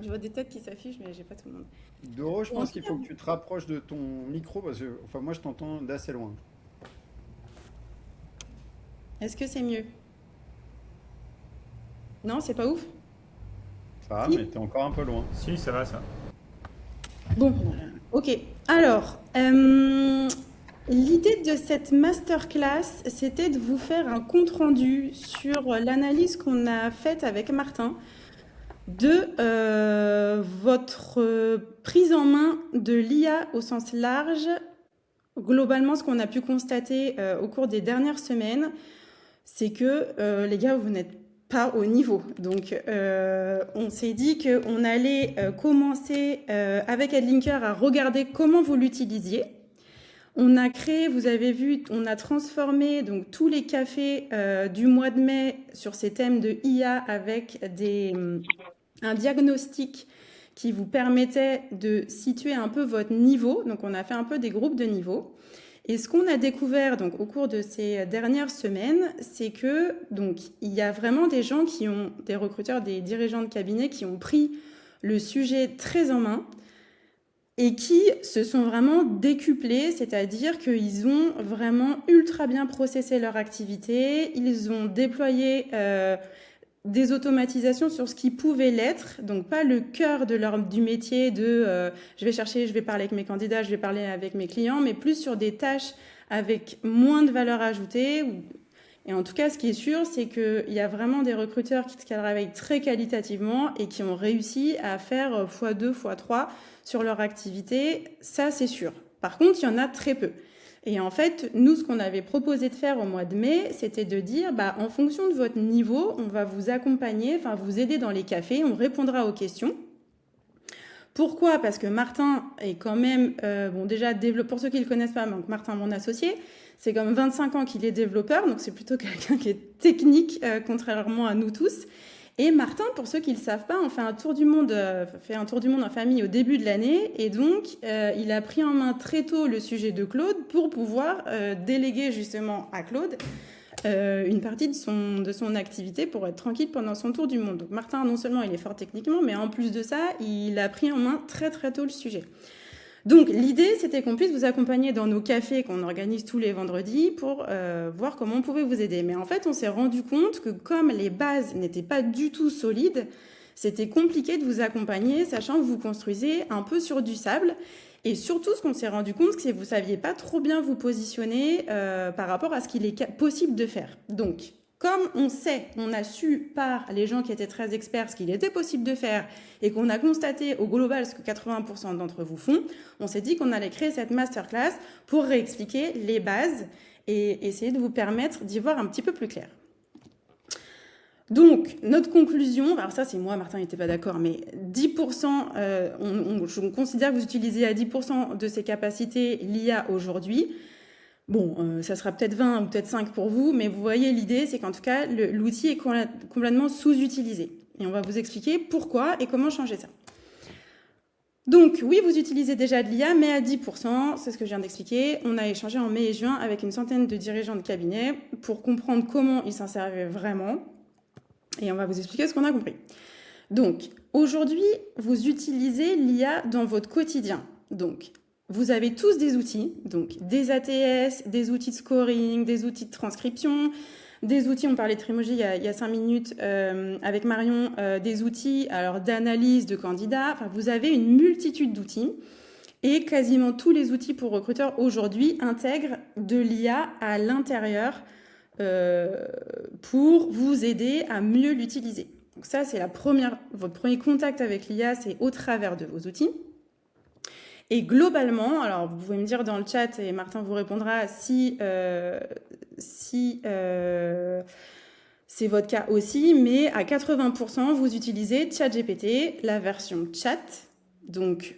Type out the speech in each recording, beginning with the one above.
Je vois des têtes qui s'affichent, mais j'ai pas tout le monde. Doro, je Bon, en pense tout qu'il cas, faut que tu te rapproches de ton micro parce que, enfin, moi, je t'entends d'assez loin. est-ce que c'est mieux? Non, c'est pas ouf? Ça va, mais Si? t'es encore un peu loin. Si, ça va ça. Bon, voilà. Ok. Alors, l'idée de cette masterclass, c'était de vous faire un compte-rendu sur l'analyse qu'on a faite avec Martin de votre prise en main de l'IA au sens large. Globalement, ce qu'on a pu constater au cours des dernières semaines, c'est que les gars, vous n'êtes pas au niveau. Donc, on s'est dit qu'on allait commencer avec AdLinker à regarder comment vous l'utilisiez. On a créé, vous avez vu, on a transformé donc tous les cafés du mois de mai sur ces thèmes de IA avec un diagnostic qui vous permettait de situer un peu votre niveau. Donc, on a fait un peu des groupes de niveau. Et ce qu'on a découvert donc au cours de ces dernières semaines, c'est que donc il y a vraiment des gens qui ont des recruteurs, des dirigeants de cabinet qui ont pris le sujet très en main et qui se sont vraiment décuplés, c'est-à-dire qu'ils ont vraiment ultra bien processé leur activité, ils ont déployé des automatisations sur ce qui pouvait l'être, donc pas le cœur de du métier de je vais chercher, je vais parler avec mes candidats, je vais parler avec mes clients, mais plus sur des tâches avec moins de valeur ajoutée. Et en tout cas, ce qui est sûr, c'est qu'il y a vraiment des recruteurs qui travaillent très qualitativement et qui ont réussi à faire x2, x3 sur leur activité. Ça, c'est sûr. Par contre, il y en a très peu. Et en fait, nous, ce qu'on avait proposé de faire au mois de mai, c'était de dire, bah, en fonction de votre niveau, on va vous accompagner, enfin vous aider dans les cafés, on répondra aux questions. Pourquoi? Parce que Martin est quand même, bon déjà, pour ceux qui ne le connaissent pas, donc Martin, mon associé, c'est comme 25 ans qu'il est développeur, donc c'est plutôt quelqu'un qui est technique, contrairement à nous tous. Et Martin, pour ceux qui ne le savent pas, on fait un tour du monde, fait un tour du monde en famille au début de l'année. Et donc, il a pris en main très tôt le sujet de Claude pour pouvoir déléguer justement à Claude une partie de son activité pour être tranquille pendant son tour du monde. Donc Martin, non seulement il est fort techniquement, mais en plus de ça, il a pris en main très très tôt le sujet. Donc l'idée, c'était qu'on puisse vous accompagner dans nos cafés qu'on organise tous les vendredis pour voir comment on pouvait vous aider. Mais en fait, on s'est rendu compte que comme les bases n'étaient pas du tout solides, c'était compliqué de vous accompagner, sachant que vous construisez un peu sur du sable. Et surtout, ce qu'on s'est rendu compte, c'est que vous ne saviez pas trop bien vous positionner par rapport à ce qu'il est possible de faire. Donc, comme on a su par les gens qui étaient très experts ce qu'il était possible de faire et qu'on a constaté au global ce que 80% d'entre vous font, on s'est dit qu'on allait créer cette masterclass pour réexpliquer les bases et essayer de vous permettre d'y voir un petit peu plus clair. Donc, notre conclusion, alors ça c'est moi, Martin n'était pas d'accord, mais 10%, on considère que vous utilisez à 10% de ces capacités l'IA aujourd'hui. Bon, ça sera peut-être 20 ou peut-être 5 pour vous, mais vous voyez l'idée, c'est qu'en tout cas, l'outil est complètement sous-utilisé. Et on va vous expliquer pourquoi et comment changer ça. Donc oui, vous utilisez déjà de l'IA, mais à 10%, c'est ce que je viens d'expliquer. On a échangé en mai et juin avec une centaine de dirigeants de cabinet pour comprendre comment ils s'en servaient vraiment. Et on va vous expliquer ce qu'on a compris. Donc, aujourd'hui, vous utilisez l'IA dans votre quotidien. Donc, vous avez tous des outils, donc des ATS, des outils de scoring, des outils de transcription, des outils, on parlait de Trimoji il y a 5 minutes avec Marion, des outils alors d'analyse de candidats. Enfin, vous avez une multitude d'outils et quasiment tous les outils pour recruteurs aujourd'hui intègrent de l'IA à l'intérieur pour vous aider à mieux l'utiliser. Donc ça, c'est votre premier contact avec l'IA, c'est au travers de vos outils. Et globalement, alors vous pouvez me dire dans le chat et Martin vous répondra si c'est votre cas aussi, mais à 80%, vous utilisez ChatGPT, la version chat. Donc,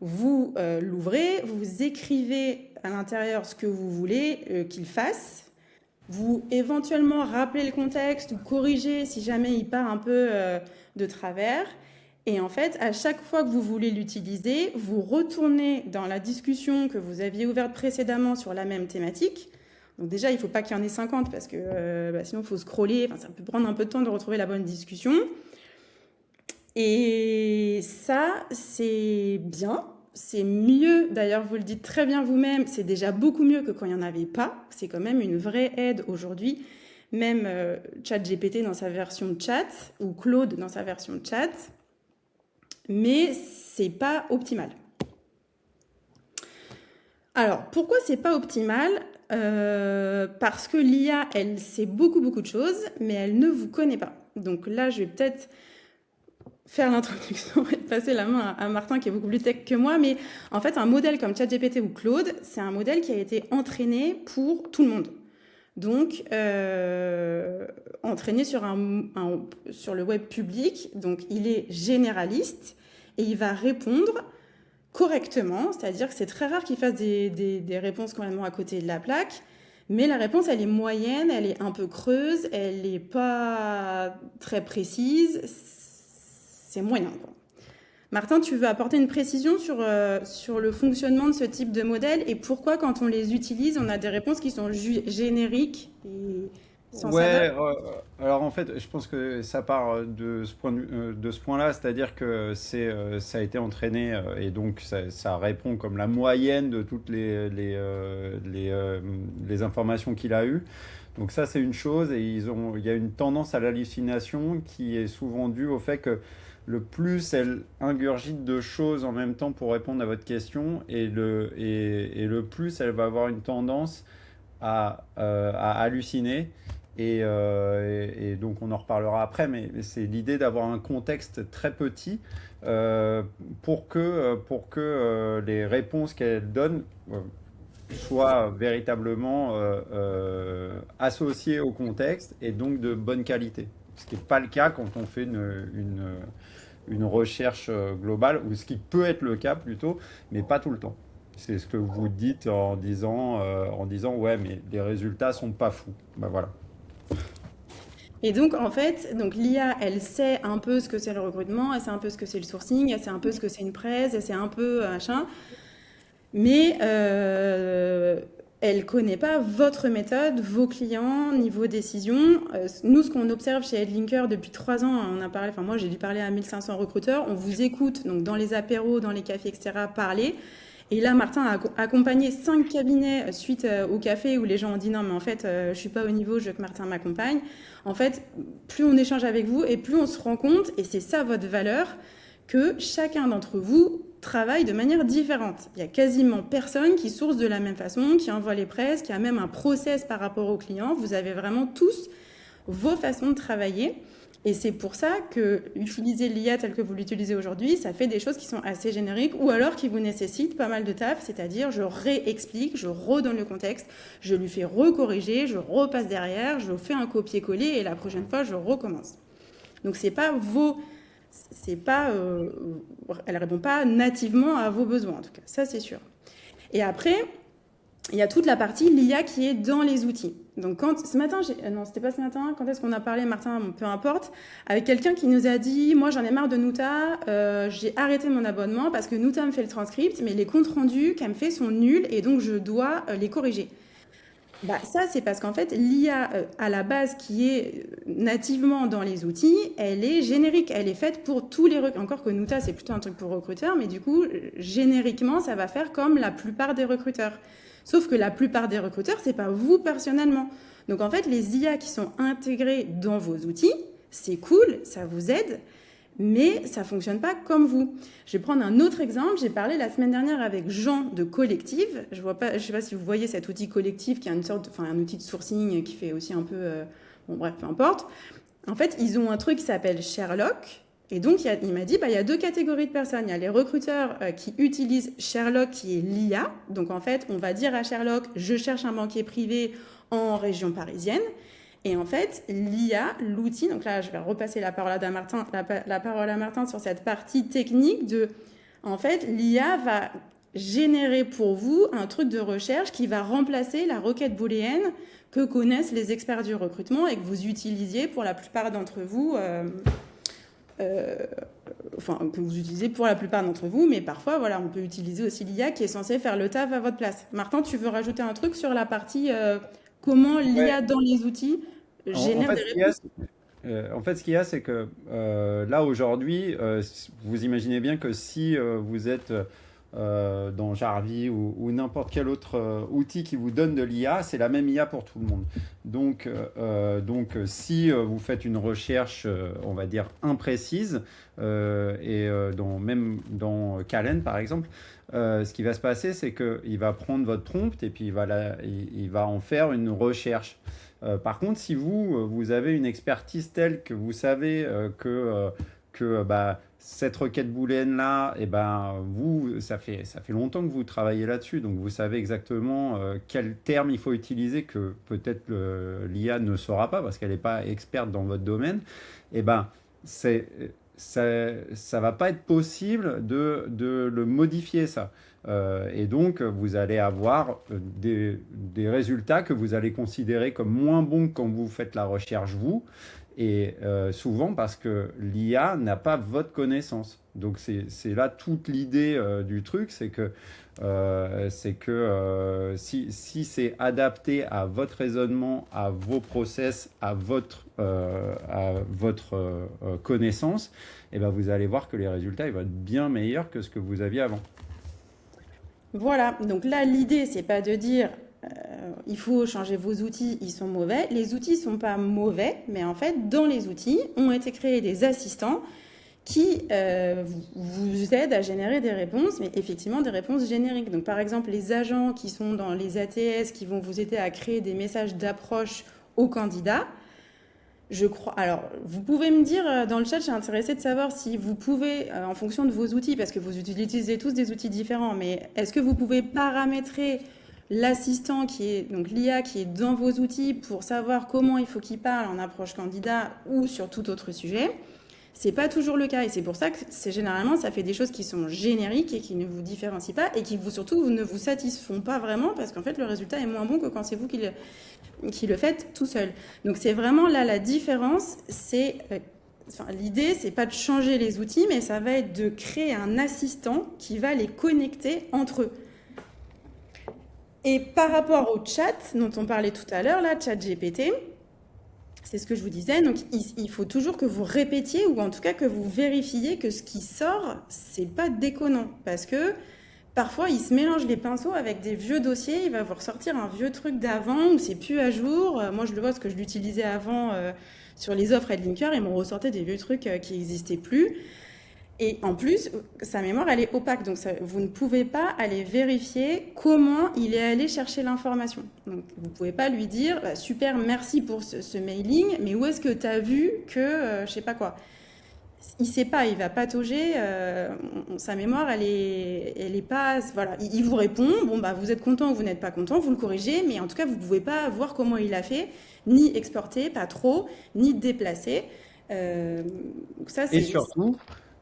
vous l'ouvrez, vous écrivez à l'intérieur ce que vous voulez qu'il fasse. Vous éventuellement rappelez le contexte ou corrigez si jamais il part un peu de travers. Et en fait, à chaque fois que vous voulez l'utiliser, vous retournez dans la discussion que vous aviez ouverte précédemment sur la même thématique. Donc déjà, il ne faut pas qu'il y en ait 50 parce que sinon, il faut scroller. Enfin, ça peut prendre un peu de temps de retrouver la bonne discussion. Et ça, c'est bien. C'est mieux, d'ailleurs, vous le dites très bien vous-même, c'est déjà beaucoup mieux que quand il n'y en avait pas. C'est quand même une vraie aide aujourd'hui. Même ChatGPT dans sa version chat ou Claude dans sa version chat. Mais c'est pas optimal. Alors, pourquoi c'est pas optimal? Parce que l'IA, elle sait beaucoup, beaucoup de choses, mais elle ne vous connaît pas. Donc là, je vais peut-être faire l'introduction et passer la main à Martin, qui est beaucoup plus tech que moi. Mais en fait, un modèle comme ChatGPT ou Claude, c'est un modèle qui a été entraîné pour tout le monde. Donc, entraîné sur, sur le web public. Donc, il est généraliste et il va répondre correctement, c'est-à-dire que c'est très rare qu'il fasse des réponses complètement à côté de la plaque, mais la réponse, elle est moyenne, elle est un peu creuse, elle n'est pas très précise, c'est moyen, quoi. Martin, tu veux apporter une précision sur le fonctionnement de ce type de modèle et pourquoi, quand on les utilise, on a des réponses qui sont génériques et sans saveur? Ouais, alors en fait, je pense que ça part de ce point-là, c'est-à-dire que ça a été entraîné et donc ça répond comme la moyenne de toutes les informations qu'il a eues. Donc ça, c'est une chose et il y a une tendance à l'hallucination qui est souvent due au fait que le plus elle ingurgite de choses en même temps pour répondre à votre question et le plus elle va avoir une tendance à halluciner. Et donc on en reparlera après, mais c'est l'idée d'avoir un contexte très petit les réponses qu'elle donne soient véritablement associées au contexte et donc de bonne qualité. Ce qui n'est pas le cas quand on fait une recherche globale, ou ce qui peut être le cas plutôt, mais pas tout le temps. C'est ce que vous dites en disant ouais, mais les résultats sont pas fous. Ben voilà. Et donc, en fait, donc l'IA, elle sait un peu ce que c'est le recrutement, elle sait un peu ce que c'est le sourcing, elle sait un peu ce que c'est une presse, elle sait un peu machin, mais elle connaît pas votre méthode, vos clients, niveau décision. Nous, ce qu'on observe chez Headlinker depuis 3 ans, on a parlé, enfin moi j'ai dû parler à 1500 recruteurs, on vous écoute, donc dans les apéros, dans les cafés, etc., parler. Et là, Martin a accompagné 5 cabinets suite au café où les gens ont dit non, mais en fait, je suis pas au niveau, je veux que Martin m'accompagne. En fait, plus on échange avec vous et plus on se rend compte, et c'est ça votre valeur, que chacun d'entre vous travaille de manière différente. Il y a quasiment personne qui source de la même façon, qui envoie les presses, qui a même un process par rapport aux clients. Vous avez vraiment tous vos façons de travailler. Et c'est pour ça que utiliser l'IA tel que vous l'utilisez aujourd'hui, ça fait des choses qui sont assez génériques ou alors qui vous nécessitent pas mal de taf, c'est-à-dire je réexplique, je redonne le contexte, je lui fais recorriger, je repasse derrière, je fais un copier-coller et la prochaine fois je recommence. Donc elle répond pas nativement à vos besoins en tout cas, ça c'est sûr. Et après, il y a toute la partie l'IA qui est dans les outils. Donc ce matin, non, c'était pas ce matin, quand est-ce qu'on a parlé, Martin, peu importe, avec quelqu'un qui nous a dit, moi j'en ai marre de Nuta, j'ai arrêté mon abonnement parce que Nuta me fait le transcript, mais les comptes rendus qu'elle me fait sont nuls et donc je dois les corriger. Bah, ça, c'est parce qu'en fait, l'IA à la base qui est nativement dans les outils, elle est générique. Elle est faite pour tous les recruteurs. Encore que Nuta, c'est plutôt un truc pour recruteurs, mais du coup, génériquement, ça va faire comme la plupart des recruteurs. Sauf que la plupart des recruteurs, c'est pas vous personnellement. Donc en fait, les IA qui sont intégrés dans vos outils, c'est cool, ça vous aide, mais ça fonctionne pas comme vous. Je vais prendre un autre exemple. J'ai parlé la semaine dernière avec Jean de Collective. Je sais pas si vous voyez cet outil Collective qui est un outil de sourcing qui fait aussi un peu, bon bref, peu importe. En fait, ils ont un truc qui s'appelle Sherlock. Et donc, il m'a dit, bah, il y a 2 catégories de personnes. Il y a les recruteurs qui utilisent Sherlock, qui est l'IA. Donc, en fait, on va dire à Sherlock, je cherche un banquier privé en région parisienne. Et en fait, l'IA, l'outil, donc là, je vais repasser la parole à Martin, la parole à Martin sur cette partie technique de, en fait, l'IA va générer pour vous un truc de recherche qui va remplacer la requête booléenne que connaissent les experts du recrutement et que vous utilisiez pour la plupart d'entre vous, que vous utilisez pour la plupart d'entre vous, mais parfois, voilà, on peut utiliser aussi l'IA qui est censée faire le taf à votre place. Martin, tu veux rajouter un truc sur la partie comment Ouais. l'IA dans les outils En génère fait, des réponses? En fait, ce qu'il y a, c'est que là, aujourd'hui, vous imaginez bien que si vous êtes dans Jarvis ou n'importe quel autre outil qui vous donne de l'IA, c'est la même IA pour tout le monde. Si vous faites une recherche, on va dire, imprécise, même dans Calen, par exemple, ce qui va se passer, c'est qu'il va prendre votre prompt et puis il va en faire une recherche. Par contre, si vous avez une expertise telle que vous savez cette requête booléenne-là, ça fait longtemps que vous travaillez là-dessus, donc vous savez exactement quel terme il faut utiliser que peut-être l'IA ne saura pas parce qu'elle n'est pas experte dans votre domaine, et ben, c'est, ça va pas être possible de le modifier, ça. Et donc, vous allez avoir des résultats que vous allez considérer comme moins bons quand vous faites la recherche, vous, et souvent parce que l'IA n'a pas votre connaissance. Donc, c'est là toute l'idée du truc, c'est que si c'est adapté à votre raisonnement, à vos process, à votre connaissance, et ben vous allez voir que les résultats ils vont être bien meilleurs que ce que vous aviez avant. Voilà, donc là, l'idée, c'est pas de dire il faut changer vos outils, ils sont mauvais. Les outils sont pas mauvais, mais en fait, dans les outils, ont été créés des assistants qui vous aident à générer des réponses, mais effectivement des réponses génériques. Donc par exemple, les agents qui sont dans les ATS qui vont vous aider à créer des messages d'approche aux candidats, je crois. Alors, vous pouvez me dire dans le chat, je suis intéressée de savoir si vous pouvez, en fonction de vos outils, parce que vous utilisez tous des outils différents, mais est-ce que vous pouvez paramétrer l'assistant qui est, donc l'IA qui est dans vos outils pour savoir comment il faut qu'il parle en approche candidat ou sur tout autre sujet? C'est pas toujours le cas et c'est pour ça que c'est généralement ça fait des choses qui sont génériques et qui ne vous différencient pas et qui vous surtout ne vous satisfont pas vraiment parce qu'en fait le résultat est moins bon que quand c'est vous qui le faites tout seul. Donc c'est vraiment là la différence, c'est l'idée c'est pas de changer les outils mais ça va être de créer un assistant qui va les connecter entre eux. Et par rapport au chat dont on parlait tout à l'heure, là, chat GPT, c'est ce que je vous disais. Donc, il faut toujours que vous répétiez ou en tout cas que vous vérifiez que ce qui sort, c'est pas déconnant. Parce que parfois, il se mélange les pinceaux avec des vieux dossiers. Il va vous ressortir un vieux truc d'avant où c'est plus à jour. Moi, je le vois parce que je l'utilisais avant sur les offres Headlinker et m'en ressortait des vieux trucs qui n'existaient plus. Et en plus, sa mémoire, elle est opaque. Donc, vous ne pouvez pas aller vérifier comment il est allé chercher l'information. Donc, vous ne pouvez pas lui dire bah, super, merci pour ce mailing, mais où est-ce que tu as vu que je sais pas quoi. Il ne sait pas, il va patauger. Sa mémoire, elle est pas. Voilà, il vous répond. Bon, bah, vous êtes content ou vous n'êtes pas content, vous le corrigez, mais en tout cas, vous ne pouvez pas voir comment il a fait, ni exporter, pas trop, ni déplacer. Ça, Et c'est. surtout,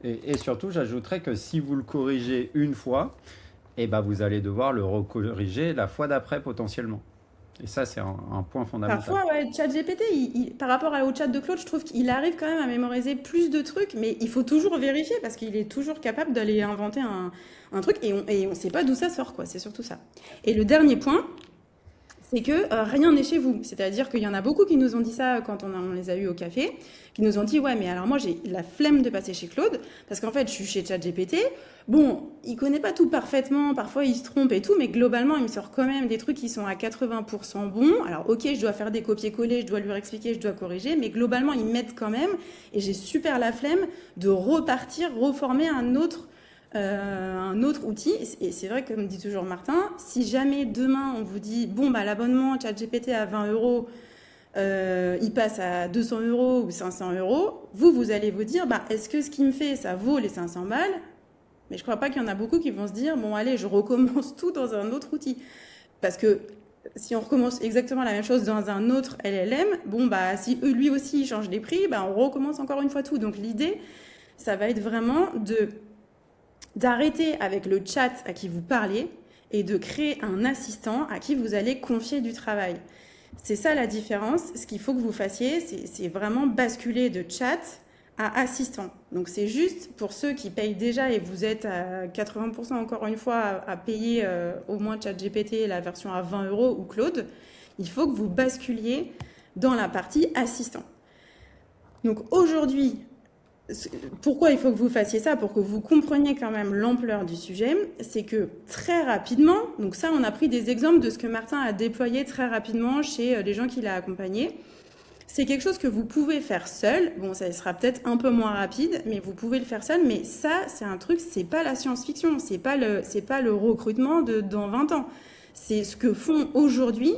et surtout, j'ajouterais que si vous le corrigez une fois, eh ben vous allez devoir le recorriger la fois d'après potentiellement. Et ça, c'est un point fondamental. Parfois, ouais, ChatGPT, par rapport au chat de Claude, je trouve qu'il arrive quand même à mémoriser plus de trucs, mais il faut toujours vérifier parce qu'il est toujours capable d'aller inventer un truc et on sait pas d'où ça sort, quoi. C'est surtout ça. Et le dernier point, c'est que rien n'est chez vous. C'est-à-dire qu'il y en a beaucoup qui nous ont dit ça quand on les a eus au café, qui nous ont dit ouais mais alors moi j'ai la flemme de passer chez Claude parce qu'en fait je suis chez ChatGPT. Bon, il connaît pas tout parfaitement, parfois il se trompe et tout, mais globalement il me sort quand même des trucs qui sont à 80% bons. Alors ok, je dois faire des copier-coller, je dois lui expliquer, je dois corriger, mais globalement ils m'aident quand même et j'ai super la flemme de repartir, reformer un autre outil. Et c'est vrai, comme dit toujours Martin, si jamais demain on vous dit bon bah l'abonnement ChatGPT à 20 euros, il passe à 200 euros ou 500 euros, vous allez vous dire bah est-ce que ce qu'il me fait ça vaut les 500 balles? Mais je crois pas qu'il y en a beaucoup qui vont se dire bon allez je recommence tout dans un autre outil parce que si on recommence exactement la même chose dans un autre LLM, bon bah si lui aussi il change les prix, bah on recommence encore une fois tout. Donc l'idée ça va être vraiment d'arrêter avec le chat à qui vous parlez et de créer un assistant à qui vous allez confier du travail. C'est ça la différence. Ce qu'il faut que vous fassiez, c'est vraiment basculer de chat à assistant. Donc c'est juste pour ceux qui payent déjà et vous êtes à 80% encore une fois à payer au moins ChatGPT la version à 20 euros ou Claude, il faut que vous basculiez dans la partie assistant. Donc aujourd'hui, pourquoi il faut que vous fassiez ça? Pour que vous compreniez quand même l'ampleur du sujet, c'est que très rapidement, donc ça on a pris des exemples de ce que Martin a déployé très rapidement chez les gens qu'il a accompagnés. C'est quelque chose que vous pouvez faire seul. Bon, ça sera peut-être un peu moins rapide, mais vous pouvez le faire seul. Mais ça, c'est un truc, c'est pas la science-fiction, c'est pas le recrutement dans 20 ans. C'est ce que font aujourd'hui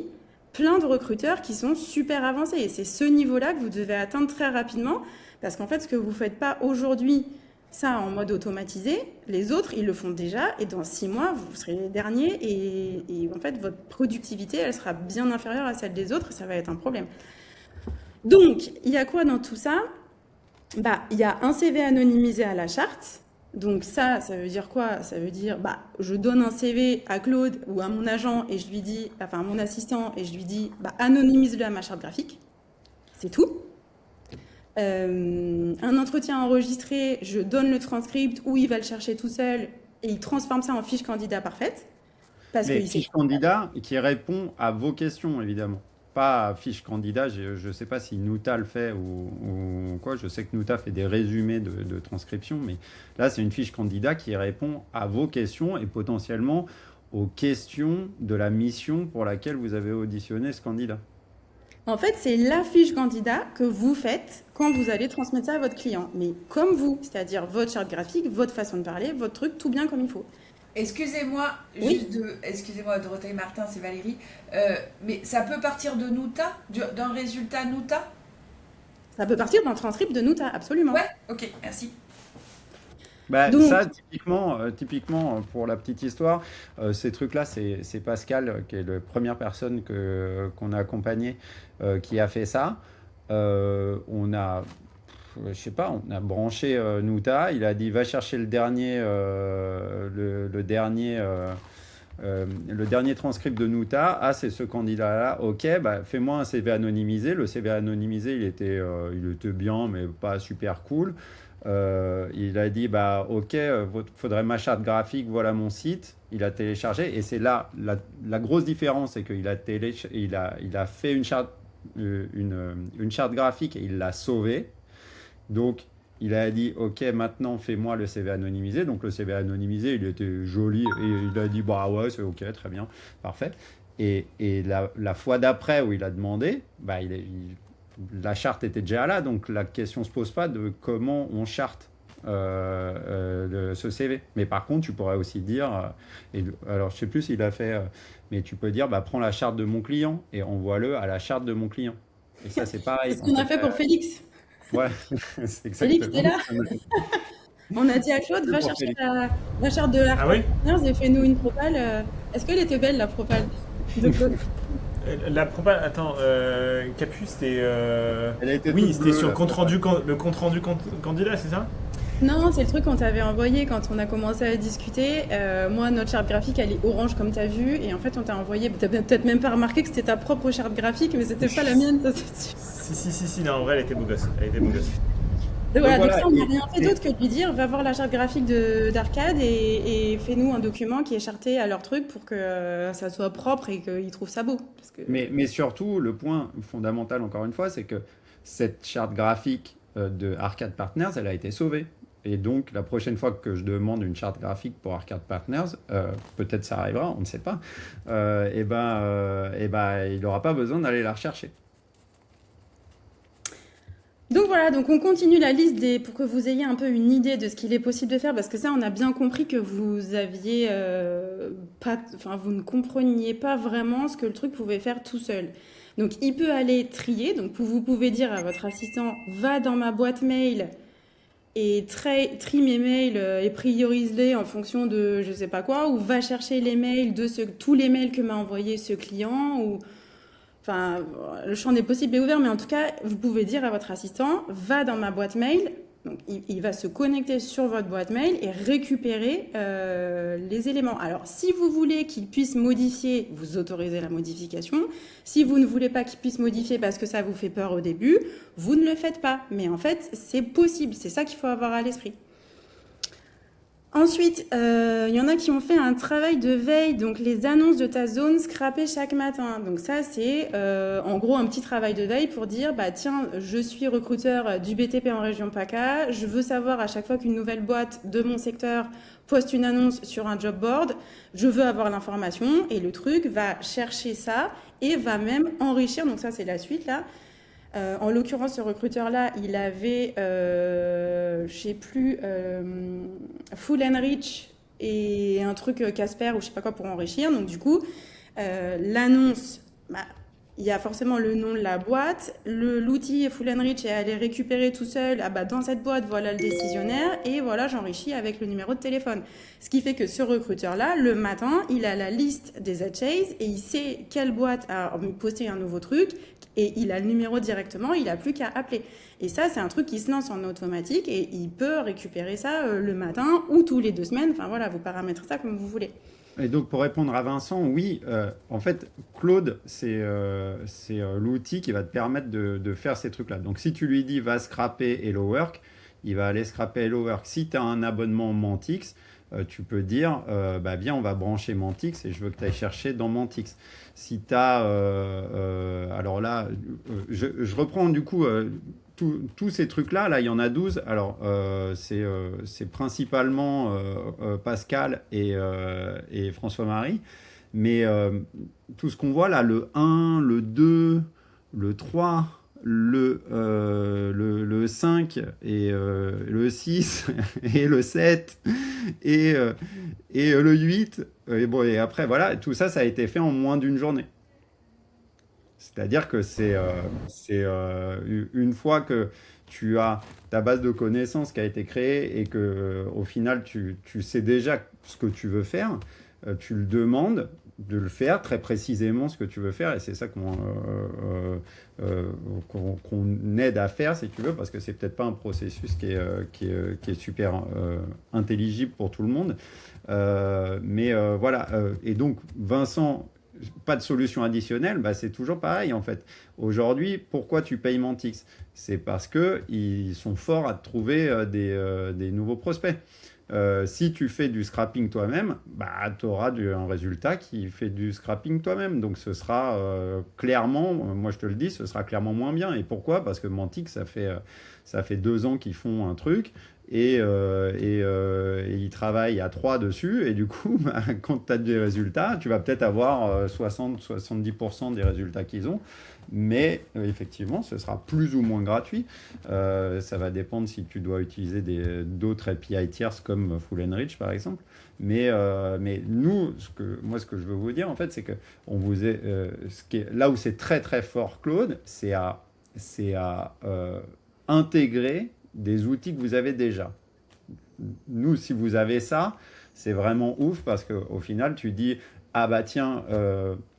plein de recruteurs qui sont super avancés. Et c'est ce niveau-là que vous devez atteindre très rapidement. Parce qu'en fait, ce que vous faites pas aujourd'hui, ça en mode automatisé, les autres, ils le font déjà. Et dans 6 mois, vous serez les derniers. Et en fait, votre productivité, elle sera bien inférieure à celle des autres. Et ça va être un problème. Donc, il y a quoi dans tout ça? Il y a un CV anonymisé à la charte. Donc ça veut dire quoi? Ça veut dire, je donne un CV à Claude ou à mon agent et je lui dis, enfin à mon assistant et je lui dis, anonymise-le à ma charte graphique. C'est tout. Un entretien enregistré, je donne le transcript ou il va le chercher tout seul et il transforme ça en fiche candidat parfaite. Mais fiche candidat qui répond à vos questions, évidemment. Pas fiche candidat, je ne sais pas si Nuta le fait ou quoi. Je sais que Nuta fait des résumés de transcription, mais là, c'est une fiche candidat qui répond à vos questions et potentiellement aux questions de la mission pour laquelle vous avez auditionné ce candidat. En fait, c'est la fiche candidat que vous faites quand vous allez transmettre ça à votre client. Mais comme vous, c'est-à-dire votre charte graphique, votre façon de parler, votre truc, tout bien comme il faut. Excusez-moi, Oui. excusez-moi Dorothée Martin, c'est Valérie, mais ça peut partir de Nuta, d'un résultat Nuta? Ça peut partir d'un transcript de Nuta, absolument. Ouais, ok, merci. Donc, Ça, typiquement, pour la petite histoire, ces trucs-là, c'est Pascal, qui est la première personne qu'on a accompagnée, qui a fait ça. On a, je sais pas, on a branché Nuta, il a dit va chercher le dernier transcript de Nuta. Ah, c'est ce candidat-là. Ok, fais-moi un CV anonymisé. Le CV anonymisé, il était bien, mais pas super cool. Il a dit ok, faudrait ma charte graphique, voilà mon site. Il a téléchargé et c'est là la grosse différence, c'est qu'il a il a fait une charte graphique et il l'a sauvée. Donc il a dit ok, maintenant fais-moi le CV anonymisé. Donc le CV anonymisé, il était joli et il a dit ouais, c'est ok, très bien, parfait. Et la fois d'après où il a demandé, la charte était déjà là, donc la question ne se pose pas de comment on charte ce CV. Mais par contre, tu pourrais aussi dire, alors je ne sais plus s'il a fait, mais tu peux dire, prends la charte de mon client et envoie-le à la charte de mon client. Et ça, c'est pareil. c'est ce qu'on a fait pour Félix. Ouais, c'est exactement. Félix est là. On a dit à Claude, va chercher la charte de Ah oui? et fais-nous une propale. Est-ce qu'elle était belle, la propale de Claude? La propale, attends, Capu, c'était. Elle a été Oui, toute c'était bleue, sur la le compte-rendu candidat, c'est ça? Non, c'est le truc qu'on t'avait envoyé quand on a commencé à discuter. Moi, notre charte graphique, elle est orange comme tu as vu. Et en fait, on t'a envoyé. Tu n'as peut-être même pas remarqué que c'était ta propre charte graphique, mais c'était pas la mienne, ça c'est sûr. Si, non, en vrai, elle était beau gosse. Elle était beau gosse. Donc voilà, voilà, donc ça, on n'a rien fait d'autre que de lui dire va voir la charte graphique d'Arcade et fais-nous un document qui est charté à leur truc pour que ça soit propre et qu'ils trouvent ça beau. Parce que... Mais surtout, le point fondamental, encore une fois, c'est que cette charte graphique de Arcade Partners, elle a été sauvée. Et donc, la prochaine fois que je demande une charte graphique pour Arcade Partners, peut-être ça arrivera, on ne sait pas, il n'aura pas besoin d'aller la rechercher. Donc voilà, donc on continue la liste pour que vous ayez un peu une idée de ce qu'il est possible de faire, parce que ça, on a bien compris que vous aviez vous ne compreniez pas vraiment ce que le truc pouvait faire tout seul. Donc il peut aller trier, donc vous pouvez dire à votre assistant, va dans ma boîte mail et trie mes mails et priorise-les en fonction de je sais pas quoi, ou va chercher les mails tous les mails que m'a envoyé ce client, ou... Enfin, le champ des possibles est ouvert, mais en tout cas, vous pouvez dire à votre assistant, va dans ma boîte mail. Donc, il va se connecter sur votre boîte mail et récupérer les éléments. Alors, si vous voulez qu'il puisse modifier, vous autorisez la modification. Si vous ne voulez pas qu'il puisse modifier parce que ça vous fait peur au début, vous ne le faites pas. Mais en fait, c'est possible. C'est ça qu'il faut avoir à l'esprit. Ensuite, il y en a qui ont fait un travail de veille, donc les annonces de ta zone scrappées chaque matin. Donc ça, c'est en gros un petit travail de veille pour dire, bah tiens, je suis recruteur du BTP en région PACA, je veux savoir à chaque fois qu'une nouvelle boîte de mon secteur poste une annonce sur un job board, je veux avoir l'information et le truc va chercher ça et va même enrichir, donc ça c'est la suite là. En l'occurrence, ce recruteur-là, il avait, je sais plus, Full and Rich et un truc Casper ou je sais pas quoi pour enrichir. Donc du coup, l'annonce, bah, il y a forcément le nom de la boîte. L'outil Full and Rich est allé récupérer tout seul. Ah bah dans cette boîte, voilà le décisionnaire et voilà, j'enrichis avec le numéro de téléphone. Ce qui fait que ce recruteur-là, le matin, il a la liste des HAs et il sait quelle boîte a posté un nouveau truc et il a le numéro directement, il n'a plus qu'à appeler. Et ça, c'est un truc qui se lance en automatique et il peut récupérer ça le matin ou tous les 2 semaines. Enfin voilà, vous paramétrez ça comme vous voulez. Et donc, pour répondre à Vincent, oui, en fait, Claude, c'est l'outil qui va te permettre de faire ces trucs-là. Donc, si tu lui dis va scraper Hello Work, il va aller scraper Hello Work. Si tu as un abonnement Mantix, tu peux dire, bah, viens, on va brancher Mantix et je veux que tu ailles chercher dans Mantix. Si tu as, alors là, je reprends du coup tous ces trucs-là, là, il y en a 12. Alors, c'est principalement Pascal et François-Marie. Mais tout ce qu'on voit là, le 1, le 2, le 3, le 5 et le 6 et le 7 et le 8. Et, bon, et après, voilà, tout ça, ça a été fait en moins d'une journée. C'est-à-dire que c'est une fois que tu as ta base de connaissances qui a été créée et que au final tu sais déjà ce que tu veux faire, tu le demandes de le faire très précisément ce que tu veux faire et c'est ça qu'on aide à faire si tu veux parce que c'est peut-être pas un processus qui est super intelligible pour tout le monde. Mais voilà. Et donc Vincent, pas de solution additionnelle, bah c'est toujours pareil en fait. Aujourd'hui, pourquoi tu payes Mantix? C'est parce qu'ils sont forts à te trouver des nouveaux prospects. Si tu fais du scrapping toi-même, bah, tu auras un résultat qui fait du scrapping toi-même. Donc ce sera clairement, moi je te le dis, ce sera clairement moins bien. Et pourquoi? Parce que Mantix, ça fait 2 ans qu'ils font un truc. Et ils travaillent à 3 dessus et du coup bah, quand tu as des résultats tu vas peut-être avoir 60-70% des résultats qu'ils ont mais effectivement ce sera plus ou moins gratuit, ça va dépendre si tu dois utiliser d'autres API tierces comme Full and Rich par exemple mais nous ce que je veux vous dire en fait c'est que là où c'est très très fort Claude c'est à intégrer des outils que vous avez déjà. Nous, si vous avez ça, c'est vraiment ouf parce qu'au final, tu dis ah bah tiens,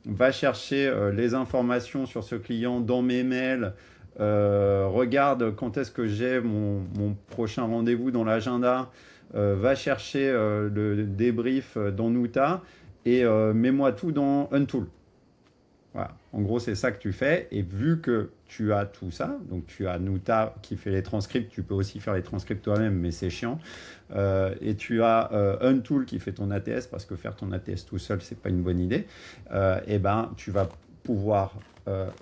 va chercher les informations sur ce client dans mes mails, regarde quand est-ce que j'ai mon prochain rendez-vous dans l'agenda, va chercher le débrief dans Nuta et mets-moi tout dans Untool. Voilà. En gros, c'est ça que tu fais. Et vu que tu as tout ça, donc tu as Nuta qui fait les transcripts, tu peux aussi faire les transcripts toi-même, mais c'est chiant. Et tu as Untool qui fait ton ATS, parce que faire ton ATS tout seul, c'est pas une bonne idée. Et ben, tu vas pouvoir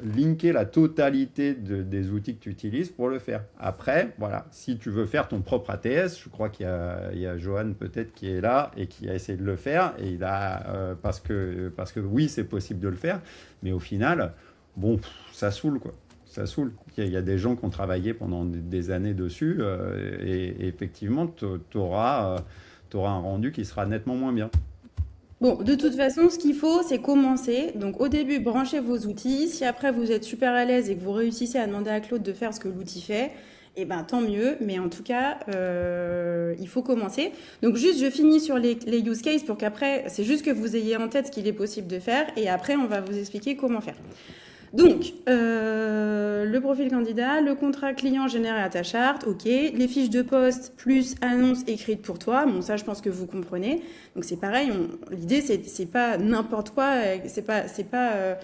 linker la totalité des outils que tu utilises pour le faire. Après, voilà, si tu veux faire ton propre ATS, je crois qu'il y a Johan peut-être qui est là et qui a essayé de le faire. Et il a, parce que oui, c'est possible de le faire, mais au final, bon, ça saoule quoi. Ça saoule. Il y a des gens qui ont travaillé pendant des années dessus et effectivement, tu auras un rendu qui sera nettement moins bien. Bon, de toute façon, ce qu'il faut, c'est commencer. Donc, au début, branchez vos outils. Si après, vous êtes super à l'aise et que vous réussissez à demander à Claude de faire ce que l'outil fait, eh ben, tant mieux. Mais en tout cas, il faut commencer. Donc, juste, je finis sur les use cases pour qu'après, c'est juste que vous ayez en tête ce qu'il est possible de faire. Et après, on va vous expliquer comment faire. Donc, le profil candidat, le contrat client généré à ta charte, ok. Les fiches de poste plus annonce écrite pour toi. Bon, ça, je pense que vous comprenez. Donc, c'est pareil. L'idée, c'est pas n'importe quoi. C'est pas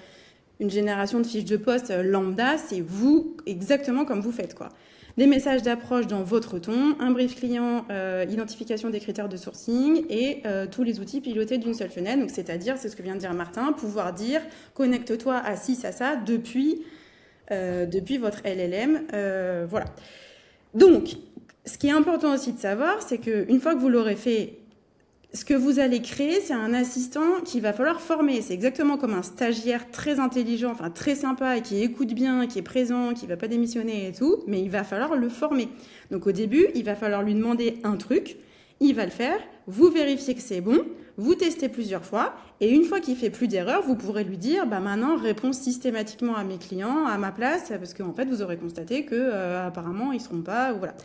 une génération de fiches de poste lambda, c'est vous, exactement comme vous faites, quoi. Des messages d'approche dans votre ton, un brief client, identification des critères de sourcing et tous les outils pilotés d'une seule fenêtre. Donc, c'est-à-dire, c'est ce que vient de dire Martin, pouvoir dire connecte-toi à ci, à ça depuis votre LLM. Voilà. Donc, ce qui est important aussi de savoir, c'est qu'une fois que vous l'aurez fait, ce que vous allez créer, c'est un assistant qu'il va falloir former. C'est exactement comme un stagiaire très intelligent, enfin très sympa et qui écoute bien, qui est présent, qui ne va pas démissionner et tout, mais il va falloir le former. Donc au début, il va falloir lui demander un truc, il va le faire, vous vérifiez que c'est bon, vous testez plusieurs fois, et une fois qu'il fait plus d'erreurs, vous pourrez lui dire, bah maintenant, réponds systématiquement à mes clients, à ma place, parce qu'en fait, vous aurez constaté que apparemment, ils ne seront pas, ou voilà.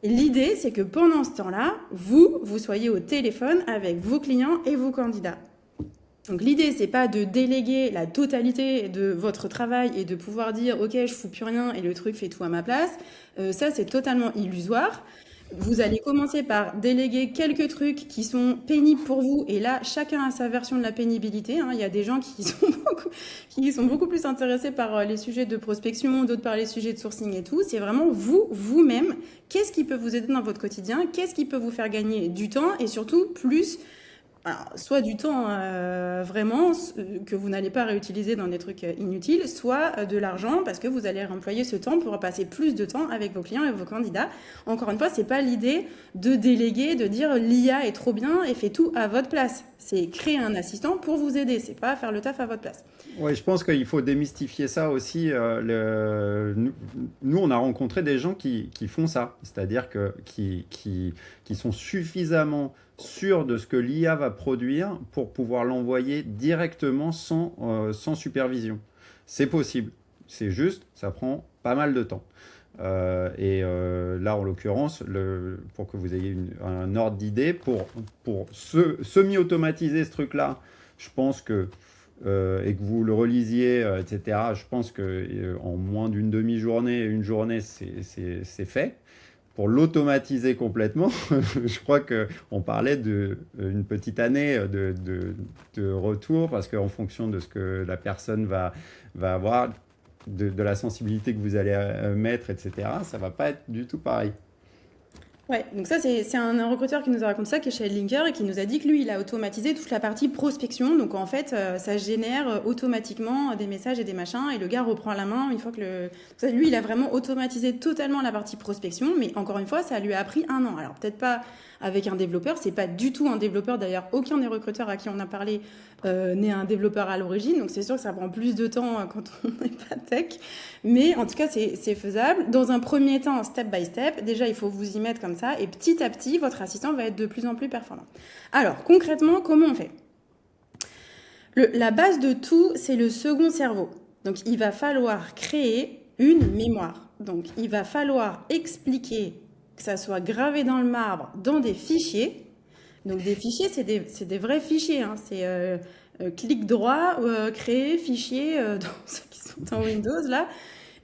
Et l'idée, c'est que pendant ce temps-là, vous soyez au téléphone avec vos clients et vos candidats. Donc l'idée, c'est pas de déléguer la totalité de votre travail et de pouvoir dire « Ok, je fous plus rien et le truc fait tout à ma place ». Ça, c'est totalement illusoire. Vous allez commencer par déléguer quelques trucs qui sont pénibles pour vous. Et là, chacun a sa version de la pénibilité. Il y a des gens qui sont beaucoup plus intéressés par les sujets de prospection, d'autres par les sujets de sourcing et tout. C'est vraiment vous-même. Qu'est-ce qui peut vous aider dans votre quotidien? Qu'est-ce qui peut vous faire gagner du temps? Et surtout, plus... Alors, soit du temps vraiment que vous n'allez pas réutiliser dans des trucs inutiles, soit de l'argent parce que vous allez employer ce temps pour passer plus de temps avec vos clients et vos candidats. Encore une fois, c'est pas l'idée de déléguer, de dire l'IA est trop bien et fait tout à votre place. C'est créer un assistant pour vous aider, c'est pas faire le taf à votre place. Oui, je pense qu'il faut démystifier ça aussi. Nous, on a rencontré des gens qui font ça, c'est-à-dire qui sont suffisamment sûrs de ce que l'IA va produire pour pouvoir l'envoyer directement sans supervision. C'est possible, c'est juste, ça prend pas mal de temps. Là, en l'occurrence, pour que vous ayez un ordre d'idée, pour semi-automatiser ce truc-là, je pense que et que vous le relisiez, etc., je pense qu'en moins d'une demi-journée, une journée, c'est fait. Pour l'automatiser complètement, je crois qu'on parlait d'une petite année de retour, parce qu'en fonction de ce que la personne va avoir, de la sensibilité que vous allez mettre, etc., ça ne va pas être du tout pareil. Ouais, donc ça, c'est un recruteur qui nous a raconté ça, qui est chez Linker, et qui nous a dit que lui, il a automatisé toute la partie prospection. Donc en fait, ça génère automatiquement des messages et des machins, et le gars reprend la main une fois que lui, il a vraiment automatisé totalement la partie prospection, mais encore une fois, ça lui a pris 1 an. Alors peut-être pas avec un développeur, c'est pas du tout un développeur. D'ailleurs, aucun des recruteurs à qui on a parlé n'est un développeur à l'origine, donc c'est sûr que ça prend plus de temps quand on n'est pas tech, mais en tout cas, c'est faisable. Dans un premier temps, step by step, déjà, il faut vous y mettre comme ça, et petit à petit, votre assistant va être de plus en plus performant. Alors, concrètement, comment on fait? La base de tout, c'est le second cerveau. Donc, il va falloir créer une mémoire. Donc, il va falloir expliquer que ça soit gravé dans le marbre, dans des fichiers. Donc, des fichiers, c'est des vrais fichiers. Hein. C'est clic droit, créer fichier dans ceux qui sont en Windows, là.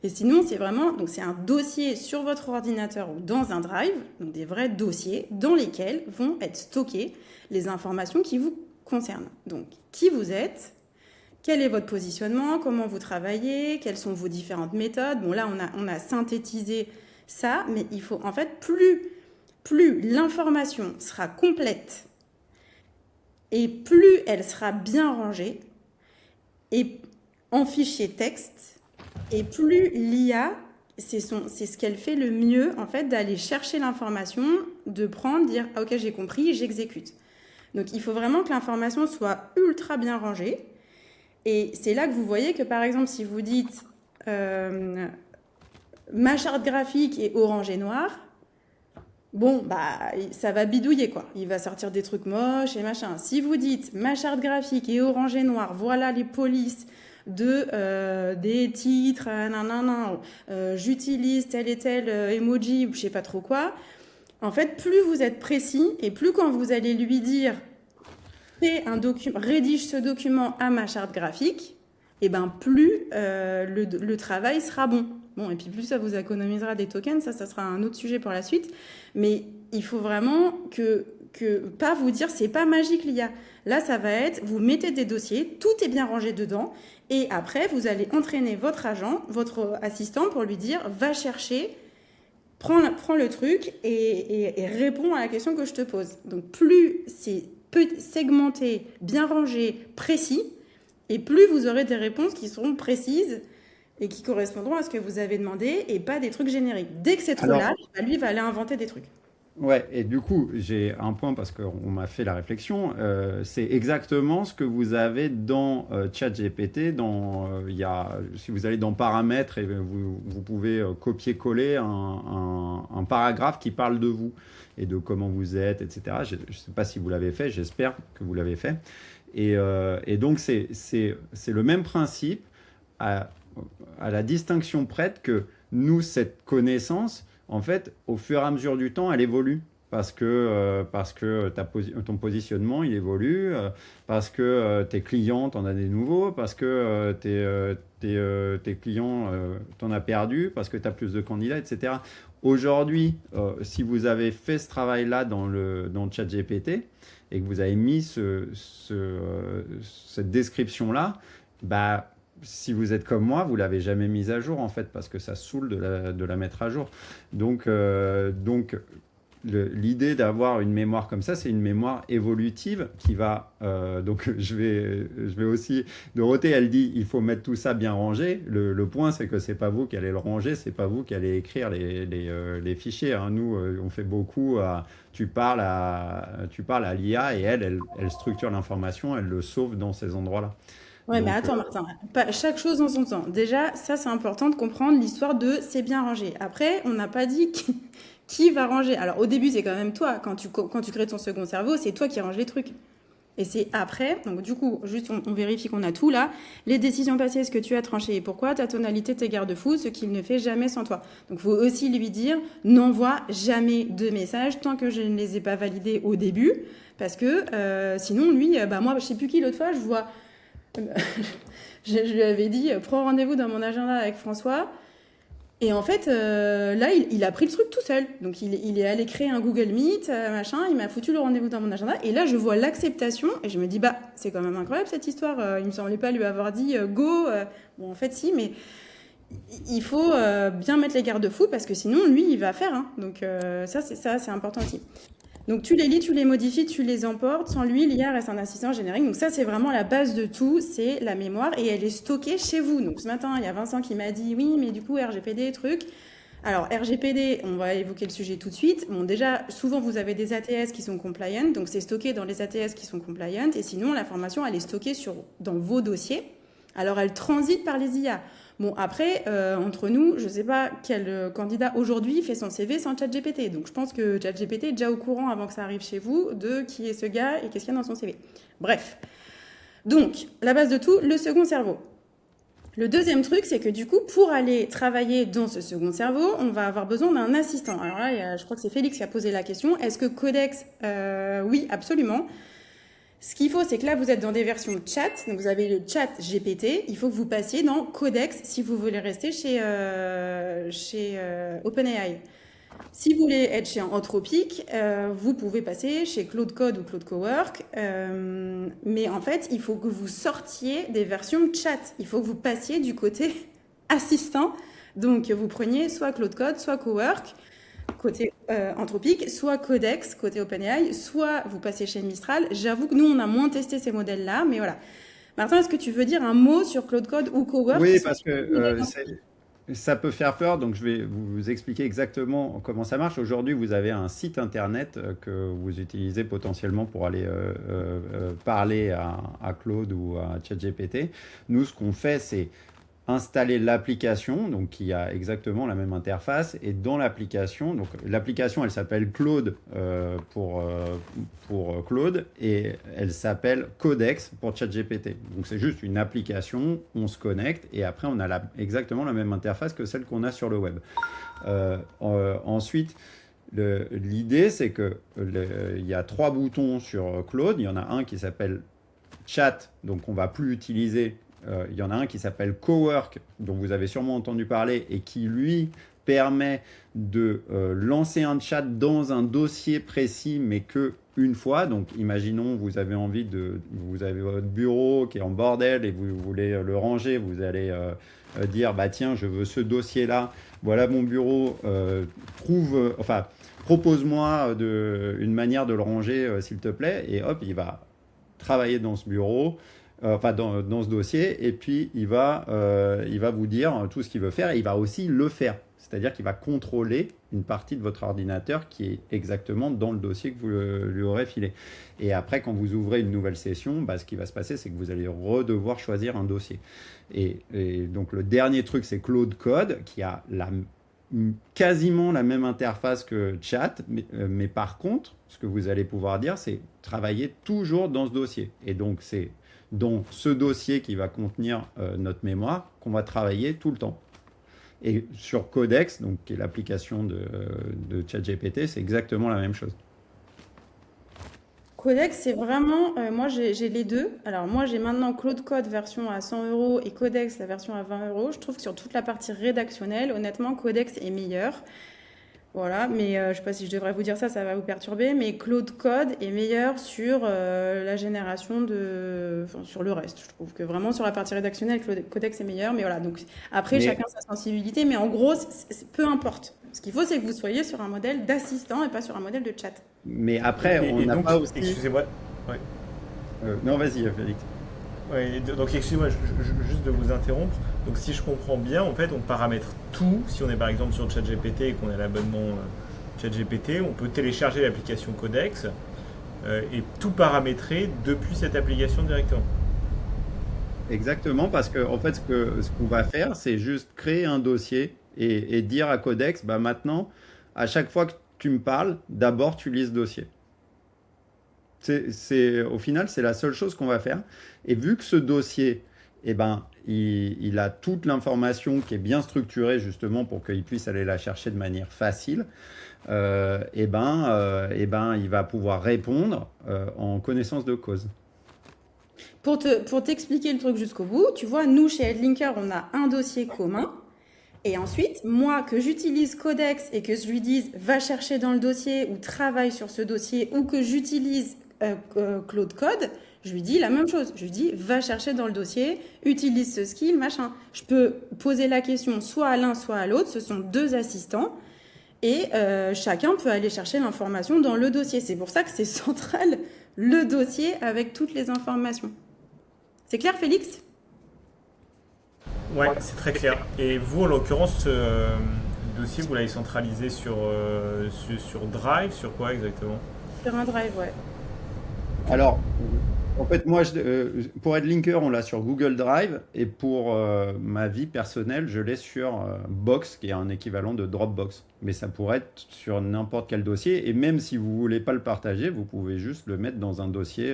Et sinon, c'est vraiment, donc c'est un dossier sur votre ordinateur ou dans un drive, donc des vrais dossiers dans lesquels vont être stockées les informations qui vous concernent. Donc, qui vous êtes, quel est votre positionnement, comment vous travaillez, quelles sont vos différentes méthodes. Bon, là, on a synthétisé ça, mais il faut, en fait, plus l'information sera complète et plus elle sera bien rangée et en fichier texte, et plus l'IA, c'est ce qu'elle fait le mieux, en fait, d'aller chercher l'information, de prendre, dire « Ok, j'ai compris, j'exécute ». Donc, il faut vraiment que l'information soit ultra bien rangée. Et c'est là que vous voyez que, par exemple, si vous dites ma charte graphique est orange et noir, bon, bah, ça va bidouiller, quoi. Il va sortir des trucs moches et machin. Si vous dites ma charte graphique est orange et noir, voilà les polices des titres, j'utilise tel et tel emoji ou je sais pas trop quoi. En fait, plus vous êtes précis et plus quand vous allez lui dire rédige ce document à ma charte graphique, et ben plus le travail sera bon. Bon, et puis plus ça vous économisera des tokens, ça sera un autre sujet pour la suite. Mais il faut vraiment que pas vous dire c'est pas magique l'IA. Là, ça va être, vous mettez des dossiers, tout est bien rangé dedans, et après, vous allez entraîner votre agent, votre assistant pour lui dire, va chercher, prends le truc et réponds à la question que je te pose. Donc, plus c'est segmenté, bien rangé, précis, et plus vous aurez des réponses qui seront précises et qui correspondront à ce que vous avez demandé et pas des trucs génériques. Dès que c'est trop large, lui va aller inventer des trucs. Ouais, et du coup, j'ai un point parce qu'on m'a fait la réflexion. C'est exactement ce que vous avez dans ChatGPT. Si vous allez dans paramètres et vous pouvez copier-coller un paragraphe qui parle de vous et de comment vous êtes, etc. Je ne sais pas si vous l'avez fait, j'espère que vous l'avez fait. Et donc, c'est le même principe à la distinction près que nous, cette connaissance, en fait, au fur et à mesure du temps, elle évolue. Parce que ton positionnement, il évolue, parce que tes clients, tu en as des nouveaux, parce que tes clients, tu en as perdu, parce que tu as plus de candidats, etc. Aujourd'hui, si vous avez fait ce travail-là dans le ChatGPT et que vous avez mis cette description-là, bah, si vous êtes comme moi, vous ne l'avez jamais mise à jour en fait, parce que ça saoule de la mettre à jour. Donc l'idée d'avoir une mémoire comme ça, c'est une mémoire évolutive qui va... donc je vais aussi... Dorothée, elle dit, il faut mettre tout ça bien rangé. Le point, c'est que ce n'est pas vous qui allez le ranger, ce n'est pas vous qui allez écrire les fichiers. Hein. Nous, on fait beaucoup... tu parles à l'IA et elle structure l'information, elle le sauve dans ces endroits-là. Ouais, mais Donc, attends, Martin, chaque chose en son temps. Déjà, ça, c'est important de comprendre l'histoire de c'est bien rangé. Après, on n'a pas dit qui va ranger. Alors, au début, c'est quand même toi. Quand tu crées ton second cerveau, c'est toi qui ranges les trucs. Et c'est après, donc du coup, juste on vérifie qu'on a tout là. Les décisions passées, ce que tu as tranché et pourquoi, ta tonalité, tes garde-fous, ce qu'il ne fait jamais sans toi. Donc, il faut aussi lui dire, n'envoie jamais de messages tant que je ne les ai pas validés au début. Parce que sinon, lui, moi, je sais plus qui l'autre fois, je vois... je lui avais dit, prends rendez-vous dans mon agenda avec François. Et en fait, là, il a pris le truc tout seul. Donc, il est allé créer un Google Meet, machin. Il m'a foutu le rendez-vous dans mon agenda. Et là, je vois l'acceptation. Et je me dis, bah, c'est quand même incroyable cette histoire. Il me semblait pas lui avoir dit go. Bon, en fait, si, mais il faut bien mettre les garde-fous parce que sinon, lui, il va faire. Hein. Donc, ça, c'est important aussi. Donc, tu les lis, tu les modifies, tu les emportes. Sans lui, l'IA reste un assistant générique. Donc, ça, c'est vraiment la base de tout. C'est la mémoire et elle est stockée chez vous. Donc, ce matin, il y a Vincent qui m'a dit, oui, mais du coup, RGPD, truc. Alors, RGPD, on va évoquer le sujet tout de suite. Bon, déjà, souvent, vous avez des ATS qui sont compliant. Donc, c'est stocké dans les ATS qui sont compliant. Et sinon, l'information, elle est stockée dans vos dossiers. Alors, elle transite par les IA. Bon, après, entre nous, je ne sais pas quel candidat aujourd'hui fait son CV sans ChatGPT. Donc, je pense que ChatGPT est déjà au courant avant que ça arrive chez vous de qui est ce gars et qu'est-ce qu'il y a dans son CV. Bref. Donc, la base de tout, le second cerveau. Le deuxième truc, c'est que du coup, pour aller travailler dans ce second cerveau, on va avoir besoin d'un assistant. Alors là, je crois que c'est Félix qui a posé la question. Est-ce que Codex Oui, absolument. Ce qu'il faut, c'est que là, vous êtes dans des versions chat. Donc, vous avez le chat GPT. Il faut que vous passiez dans Codex si vous voulez rester chez OpenAI. Si vous voulez être chez Anthropic, vous pouvez passer chez Claude Code ou Claude Cowork. Mais en fait, il faut que vous sortiez des versions chat. Il faut que vous passiez du côté assistant. Donc, vous preniez soit Claude Code, soit Cowork, côté Anthropic, soit Codex, côté OpenAI, soit vous passez chez Mistral. J'avoue que nous, on a moins testé ces modèles-là, mais voilà. Martin, est-ce que tu veux dire un mot sur Claude Code ou Cowork? Oui, parce que ça peut faire peur, donc je vais vous expliquer exactement comment ça marche. Aujourd'hui, vous avez un site internet que vous utilisez potentiellement pour aller parler à Claude ou à ChatGPT. Nous, ce qu'on fait, c'est installer l'application, donc qui a exactement la même interface, et dans l'application, donc l'application elle s'appelle Claude pour Claude, et elle s'appelle Codex pour ChatGPT. Donc c'est juste une application, on se connecte, et après on a exactement la même interface que celle qu'on a sur le web. Ensuite, l'idée c'est que il y a 3 boutons sur Claude. Il y en a un qui s'appelle Chat, donc on va plus utiliser. Il y en a un qui s'appelle Cowork, dont vous avez sûrement entendu parler et qui, lui, permet de lancer un chat dans un dossier précis, mais que une fois. Donc, imaginons, vous avez votre bureau qui est en bordel et vous voulez le ranger. Vous allez dire, bah tiens, je veux ce dossier-là. Voilà mon bureau. Propose-moi une manière de le ranger, s'il te plaît. Et hop, il va travailler dans ce bureau, dans ce dossier, et puis il va vous dire tout ce qu'il veut faire, et il va aussi le faire. C'est-à-dire qu'il va contrôler une partie de votre ordinateur qui est exactement dans le dossier que vous lui aurez filé. Et après, quand vous ouvrez une nouvelle session, ce qui va se passer, c'est que vous allez redevoir choisir un dossier. Et donc, le dernier truc, c'est Claude Code, qui a quasiment la même interface que Chat, mais par contre, ce que vous allez pouvoir dire, c'est travailler toujours dans ce dossier. Et donc, c'est dans ce dossier qui va contenir notre mémoire qu'on va travailler tout le temps. Et sur Codex, donc, qui est l'application de ChatGPT, c'est exactement la même chose. Codex, c'est vraiment, moi j'ai les deux. Alors moi j'ai maintenant Claude Code version à 100 € et Codex la version à 20 €. Je trouve que sur toute la partie rédactionnelle, honnêtement, Codex est meilleur. Voilà, mais je ne sais pas si je devrais vous dire ça, ça va vous perturber, mais Claude Code est meilleur sur la génération sur le reste. Je trouve que vraiment sur la partie rédactionnelle, Codex est meilleur, mais voilà. Donc après, chacun sa sensibilité, mais en gros, peu importe. Ce qu'il faut, c'est que vous soyez sur un modèle d'assistant et pas sur un modèle de chat. Mais après, on n'a pas aussi... Excusez-moi. Ouais. Non, vas-y, Félix. Ouais, donc excusez-moi juste de vous interrompre. Donc si je comprends bien, en fait, on paramètre tout. Si on est par exemple sur ChatGPT et qu'on a l'abonnement ChatGPT, on peut télécharger l'application Codex et tout paramétrer depuis cette application directement. Exactement, parce que en fait, ce qu'on va faire, c'est juste créer un dossier et dire à Codex, maintenant, à chaque fois que tu me parles, d'abord tu lis ce dossier. Au final, c'est la seule chose qu'on va faire. Et vu que ce dossier, il a toute l'information qui est bien structurée justement pour qu'il puisse aller la chercher de manière facile, il va pouvoir répondre en connaissance de cause. Pour t'expliquer le truc jusqu'au bout, tu vois, nous chez Headlinker, on a un dossier commun. Et ensuite, moi, que j'utilise Codex et que je lui dise va chercher dans le dossier ou travaille sur ce dossier, ou que j'utilise Claude Code, je lui dis la même chose. Je lui dis va chercher dans le dossier, utilise ce skill, machin. Je peux poser la question soit à l'un, soit à l'autre. Ce sont deux assistants. Et chacun peut aller chercher l'information dans le dossier. C'est pour ça que c'est central, le dossier avec toutes les informations. C'est clair, Félix ? Ouais, c'est très clair. Et vous, en l'occurrence, ce dossier, vous l'avez centralisé sur Drive, sur quoi exactement ? Sur un Drive, ouais. Alors, en fait, moi, pour Headlinker, on l'a sur Google Drive, et pour ma vie personnelle, je l'ai sur Box, qui est un équivalent de Dropbox. Mais ça pourrait être sur n'importe quel dossier, et même si vous ne voulez pas le partager, vous pouvez juste le mettre dans un dossier,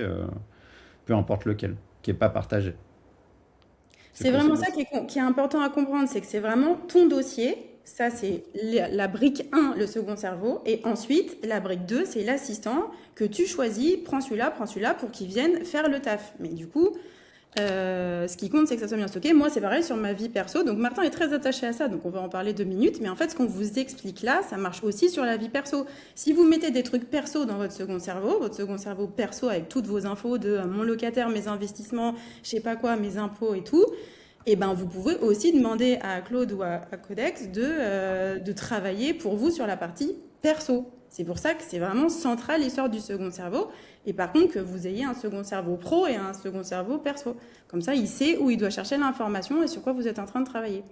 peu importe lequel, qui n'est pas partagé. C'est vraiment ça qui est important à comprendre, c'est que c'est vraiment ton dossier. Ça, c'est la brique 1, le second cerveau. Et ensuite, la brique 2, c'est l'assistant que tu choisis. Prends celui-là pour qu'il vienne faire le taf. Mais du coup, ce qui compte, c'est que ça soit bien stocké. Moi, c'est pareil sur ma vie perso. Donc, Martin est très attaché à ça. Donc, on va en parler 2 minutes. Mais en fait, ce qu'on vous explique là, ça marche aussi sur la vie perso. Si vous mettez des trucs perso dans votre second cerveau perso avec toutes vos infos de mon locataire, mes investissements, je sais pas quoi, mes impôts et tout, et vous pouvez aussi demander à Claude ou à Codex de travailler pour vous sur la partie perso. C'est pour ça que c'est vraiment central l'histoire du second cerveau. Et par contre, que vous ayez un second cerveau pro et un second cerveau perso. Comme ça, il sait où il doit chercher l'information et sur quoi vous êtes en train de travailler.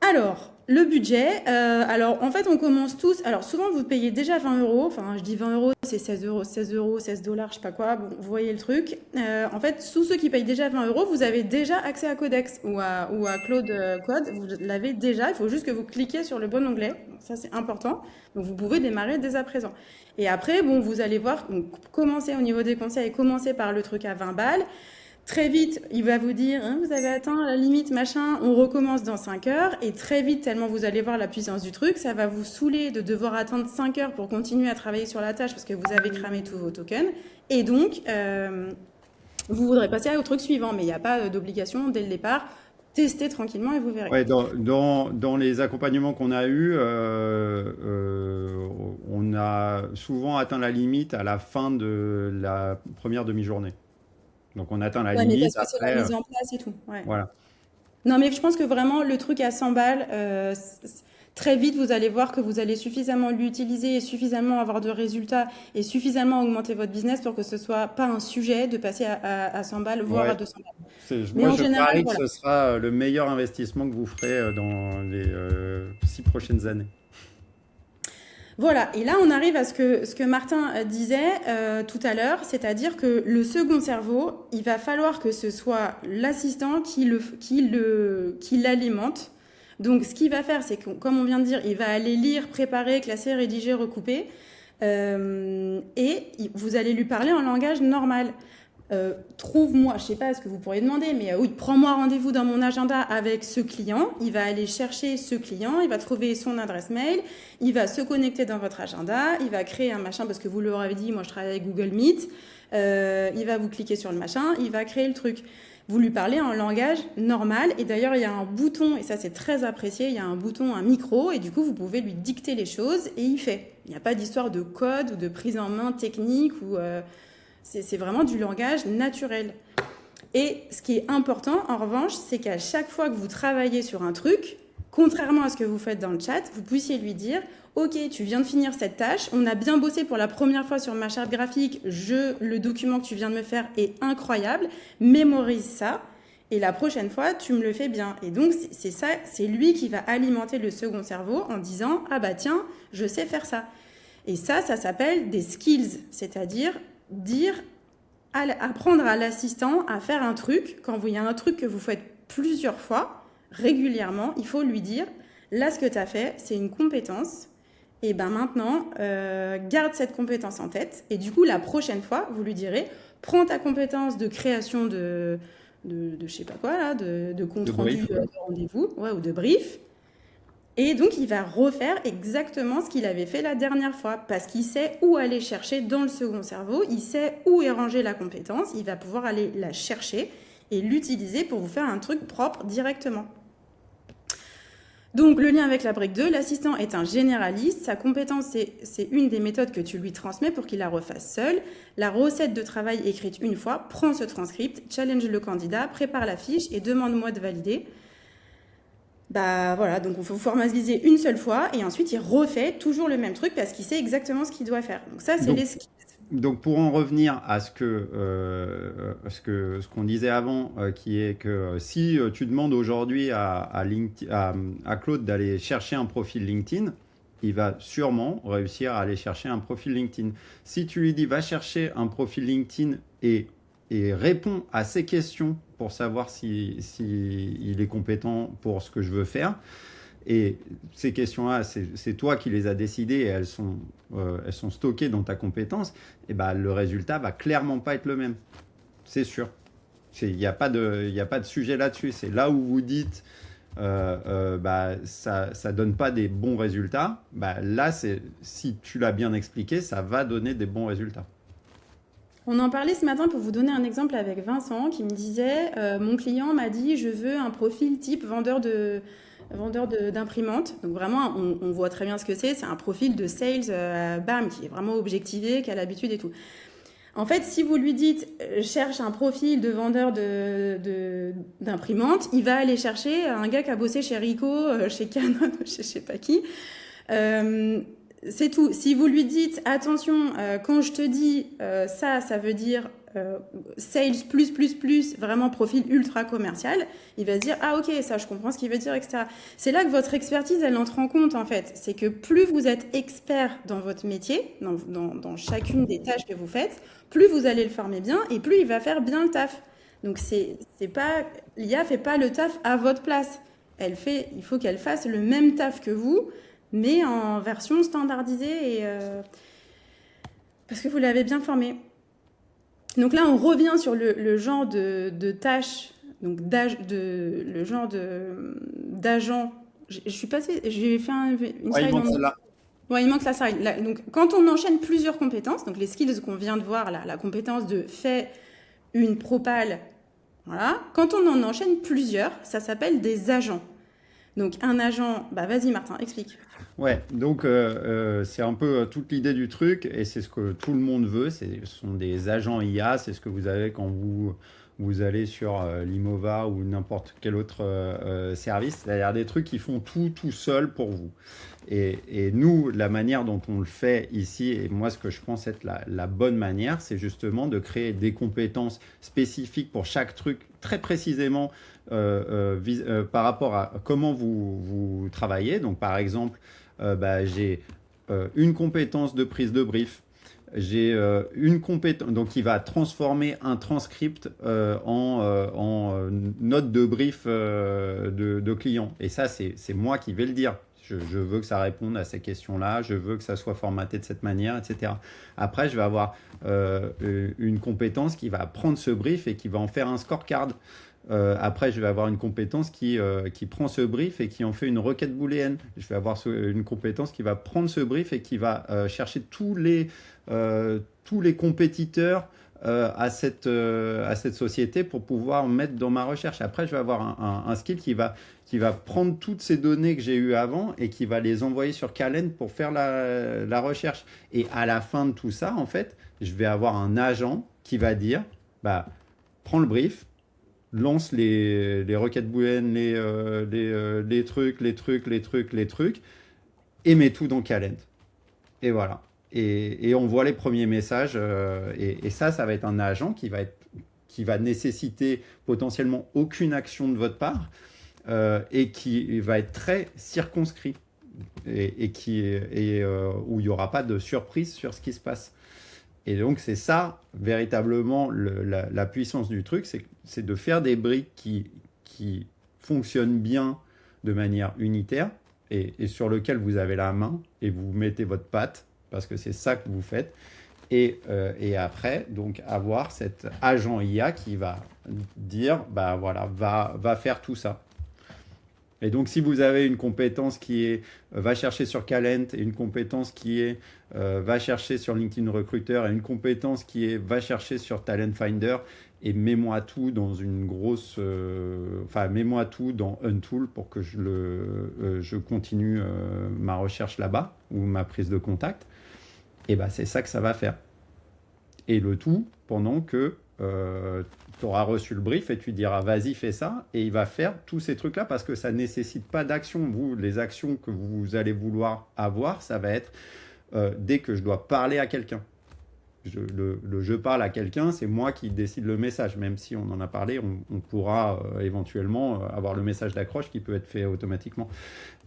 Alors, le budget. Alors, en fait, on commence tous. Alors, souvent, vous payez déjà 20 €. Enfin, je dis 20 €, c'est 16 €, 16 €, 16 $, je sais pas quoi. Bon, vous voyez le truc. En fait, tous ceux qui payent déjà 20 €, vous avez déjà accès à Codex ou à Claude Code. Vous l'avez déjà. Il faut juste que vous cliquiez sur le bon onglet. Donc, ça, c'est important. Donc, vous pouvez démarrer dès à présent. Et après, bon, vous allez voir, donc, commencez au niveau des conseils, commencez par le truc à 20 balles. Très vite, il va vous dire vous avez atteint la limite, machin, on recommence dans 5 heures. Et très vite, tellement vous allez voir la puissance du truc, ça va vous saouler de devoir attendre 5 heures pour continuer à travailler sur la tâche parce que vous avez cramé tous vos tokens. Et donc, vous voudrez passer au truc suivant, mais il n'y a pas d'obligation dès le départ. Testez tranquillement et vous verrez. Ouais, dans les accompagnements qu'on a eus, on a souvent atteint la limite à la fin de la première demi-journée. Donc on atteint la Ouais, mais limite, parce que c'est la après, mise en place et tout. Ouais. voilà. Non, mais je pense que vraiment, le truc à 100 balles, très vite, vous allez voir que vous allez suffisamment l'utiliser et suffisamment avoir de résultats et suffisamment augmenter votre business pour que ce soit pas un sujet de passer à 100 balles, voire à Ouais. 200 balles. Moi, Mais en je général, parie que voilà. ce sera le meilleur investissement que vous ferez dans les 6 prochaines années. Voilà, et là on arrive à ce que Martin disait tout à l'heure, c'est-à-dire que le second cerveau, il va falloir que ce soit l'assistant qui l'alimente. Donc ce qu'il va faire, c'est que, comme on vient de dire, il va aller lire, préparer, classer, rédiger, recouper, et vous allez lui parler en langage normal. Trouve-moi, je sais pas ce que vous pourriez demander, mais oui, prends-moi rendez-vous dans mon agenda avec ce client. Il va aller chercher ce client, il va trouver son adresse mail, il va se connecter dans votre agenda, il va créer un machin parce que vous leur avez dit, moi je travaille avec Google Meet, il va vous cliquer sur le machin, il va créer le truc. Vous lui parlez en langage normal et d'ailleurs il y a un bouton, et ça c'est très apprécié, il y a un bouton, un micro, et du coup vous pouvez lui dicter les choses et il fait. Il n'y a pas d'histoire de code ou de prise en main technique ou... C'est vraiment du langage naturel. Et ce qui est important, en revanche, c'est qu'à chaque fois que vous travaillez sur un truc, contrairement à ce que vous faites dans le chat, vous puissiez lui dire « Ok, tu viens de finir cette tâche, on a bien bossé pour la première fois sur ma charte graphique, le document que tu viens de me faire est incroyable, mémorise ça, et la prochaine fois, tu me le fais bien. » Et donc, c'est ça, c'est lui qui va alimenter le second cerveau en disant « Ah bah tiens, je sais faire ça. » Et ça s'appelle des skills, c'est-à-dire apprendre à l'assistant à faire un truc. Quand il y a un truc que vous faites plusieurs fois, régulièrement, il faut lui dire, là ce que tu as fait, c'est une compétence, et ben maintenant, garde cette compétence en tête, et du coup, la prochaine fois, vous lui direz, prends ta compétence de création de je sais pas quoi, là, de compte rendu de rendez-vous, ouais, ou de brief. Et donc, il va refaire exactement ce qu'il avait fait la dernière fois parce qu'il sait où aller chercher dans le second cerveau, il sait où est rangée la compétence, il va pouvoir aller la chercher et l'utiliser pour vous faire un truc propre directement. Donc, le lien avec la brique 2, l'assistant est un généraliste. Sa compétence, c'est une des méthodes que tu lui transmets pour qu'il la refasse seul. La recette de travail écrite une fois, prends ce transcript, challenge le candidat, prépare la fiche et demande-moi de valider. Bah voilà, donc il faut formaliser une seule fois et ensuite il refait toujours le même truc parce qu'il sait exactement ce qu'il doit faire. Donc ça, c'est les skills. Donc pour en revenir à ce qu'on disait avant, qui est que si tu demandes aujourd'hui à Claude d'aller chercher un profil LinkedIn, il va sûrement réussir à aller chercher un profil LinkedIn. Si tu lui dis va chercher un profil LinkedIn et réponds à ces questions pour savoir si il est compétent pour ce que je veux faire. Et ces questions-là, c'est toi qui les as décidées et elles sont stockées dans ta compétence. Et ben, le résultat va clairement pas être le même. C'est sûr. Il n'y a pas de sujet là-dessus. C'est là où vous dites ça donne pas des bons résultats. Bah, là, si tu l'as bien expliqué, ça va donner des bons résultats. On en parlait ce matin pour vous donner un exemple avec Vincent qui me disait mon client m'a dit je veux un profil type vendeur d'imprimantes. Donc vraiment, on voit très bien ce que c'est un profil de sales, bam, qui est vraiment objectivé, qui a l'habitude et tout. En fait, si vous lui dites cherche un profil de vendeur d'imprimantes, il va aller chercher un gars qui a bossé chez Ricoh, chez Canon, je sais pas qui. C'est tout. Si vous lui dites attention, quand je te dis ça veut dire sales plus, vraiment profil ultra commercial, il va se dire ah ok, ça je comprends ce qu'il veut dire, etc. C'est là que votre expertise, elle entre en compte en fait. C'est que plus vous êtes expert dans votre métier, dans chacune des tâches que vous faites, plus vous allez le former bien et plus il va faire bien le taf. Donc l'IA fait pas le taf à votre place. Il faut qu'elle fasse le même taf que vous, mais en version standardisée parce que vous l'avez bien formé. Donc là, on revient sur le genre de tâches, donc le genre d'agent. Je suis passée, j'ai fait une slide. Ouais, il manque la slide. Là, donc, quand on enchaîne plusieurs compétences, donc les skills qu'on vient de voir, la compétence de fait une propale Voilà. Quand on en enchaîne plusieurs, ça s'appelle des agents. Donc un agent, vas-y Martin, explique. Ouais, donc c'est un peu toute l'idée du truc et c'est ce que tout le monde veut. Ce sont des agents IA, c'est ce que vous avez quand vous allez sur l'Imova ou n'importe quel autre service, c'est-à-dire des trucs qui font tout seul pour vous. Et nous, la manière dont on le fait ici, et moi ce que je pense être la bonne manière, c'est justement de créer des compétences spécifiques pour chaque truc, très précisément par rapport à comment vous travaillez. Donc par exemple, j'ai une compétence de prise de brief. J'ai une compétence donc qui va transformer un transcript en note de brief de client. Et ça, c'est moi qui vais le dire. Je veux que ça réponde à ces questions-là, je veux que ça soit formaté de cette manière, etc. Après, je vais avoir une compétence qui va prendre ce brief et qui va en faire un scorecard. Après, je vais avoir une compétence qui prend ce brief et qui en fait une requête booléenne. Je vais avoir une compétence qui va prendre ce brief et qui va chercher tous les compétiteurs à cette société pour pouvoir mettre dans ma recherche. Après, je vais avoir un skill qui va prendre toutes ces données que j'ai eues avant et qui va les envoyer sur Calend pour faire la recherche. Et à la fin de tout ça, en fait, je vais avoir un agent qui va dire, prends le brief, lance les requêtes booléennes, les trucs, et mets tout dans Calend. Et voilà. Et on voit les premiers messages. Et ça va être un agent qui va nécessiter potentiellement aucune action de votre part et qui va être très circonscrit et où il n'y aura pas de surprise sur ce qui se passe. Et donc, c'est ça, véritablement, la puissance du truc, c'est de faire des briques qui fonctionnent bien de manière unitaire et sur lequel vous avez la main et vous mettez votre patte, parce que c'est ça que vous faites. Et après, donc, avoir cet agent IA qui va dire, va faire tout ça. Et donc, si vous avez une compétence qui est va chercher sur Calend et une compétence qui est va chercher sur LinkedIn Recruiter et une compétence qui est va chercher sur Talent Finder et mets-moi tout dans une grosse... mets-moi tout dans Untool pour que je continue ma recherche là-bas ou ma prise de contact. Et c'est ça que ça va faire. Et le tout pendant que... tu auras reçu le brief et tu diras vas-y fais ça et il va faire tous ces trucs là parce que ça nécessite pas d'action. Vous, les actions que vous allez vouloir avoir, ça va être dès que je dois parler à quelqu'un. Je parle à quelqu'un, c'est moi qui décide le message, même si on en a parlé, on pourra éventuellement avoir le message d'accroche qui peut être fait automatiquement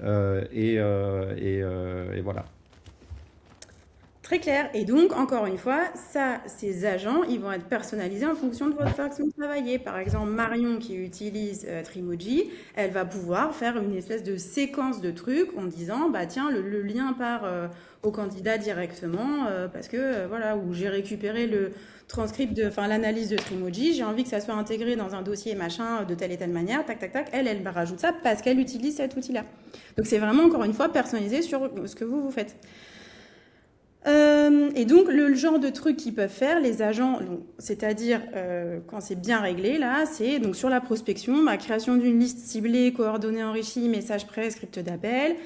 et voilà. Très clair. Et donc, encore une fois, ces agents, ils vont être personnalisés en fonction de votre façon de travailler. Par exemple, Marion qui utilise Trimoji, elle va pouvoir faire une espèce de séquence de trucs en disant, tiens, le lien part au candidat directement parce que, où j'ai récupéré le transcript l'analyse de Trimoji, j'ai envie que ça soit intégré dans un dossier machin de telle et telle manière, tac, tac, tac. Elle rajoute ça parce qu'elle utilise cet outil-là. Donc, c'est vraiment, encore une fois, personnalisé sur ce que vous faites. Et donc, le genre de trucs qu'ils peuvent faire, les agents, c'est-à-dire quand c'est bien réglé, là, c'est donc sur la prospection, création d'une liste ciblée, coordonnées enrichies, messages prêts, script d'appel.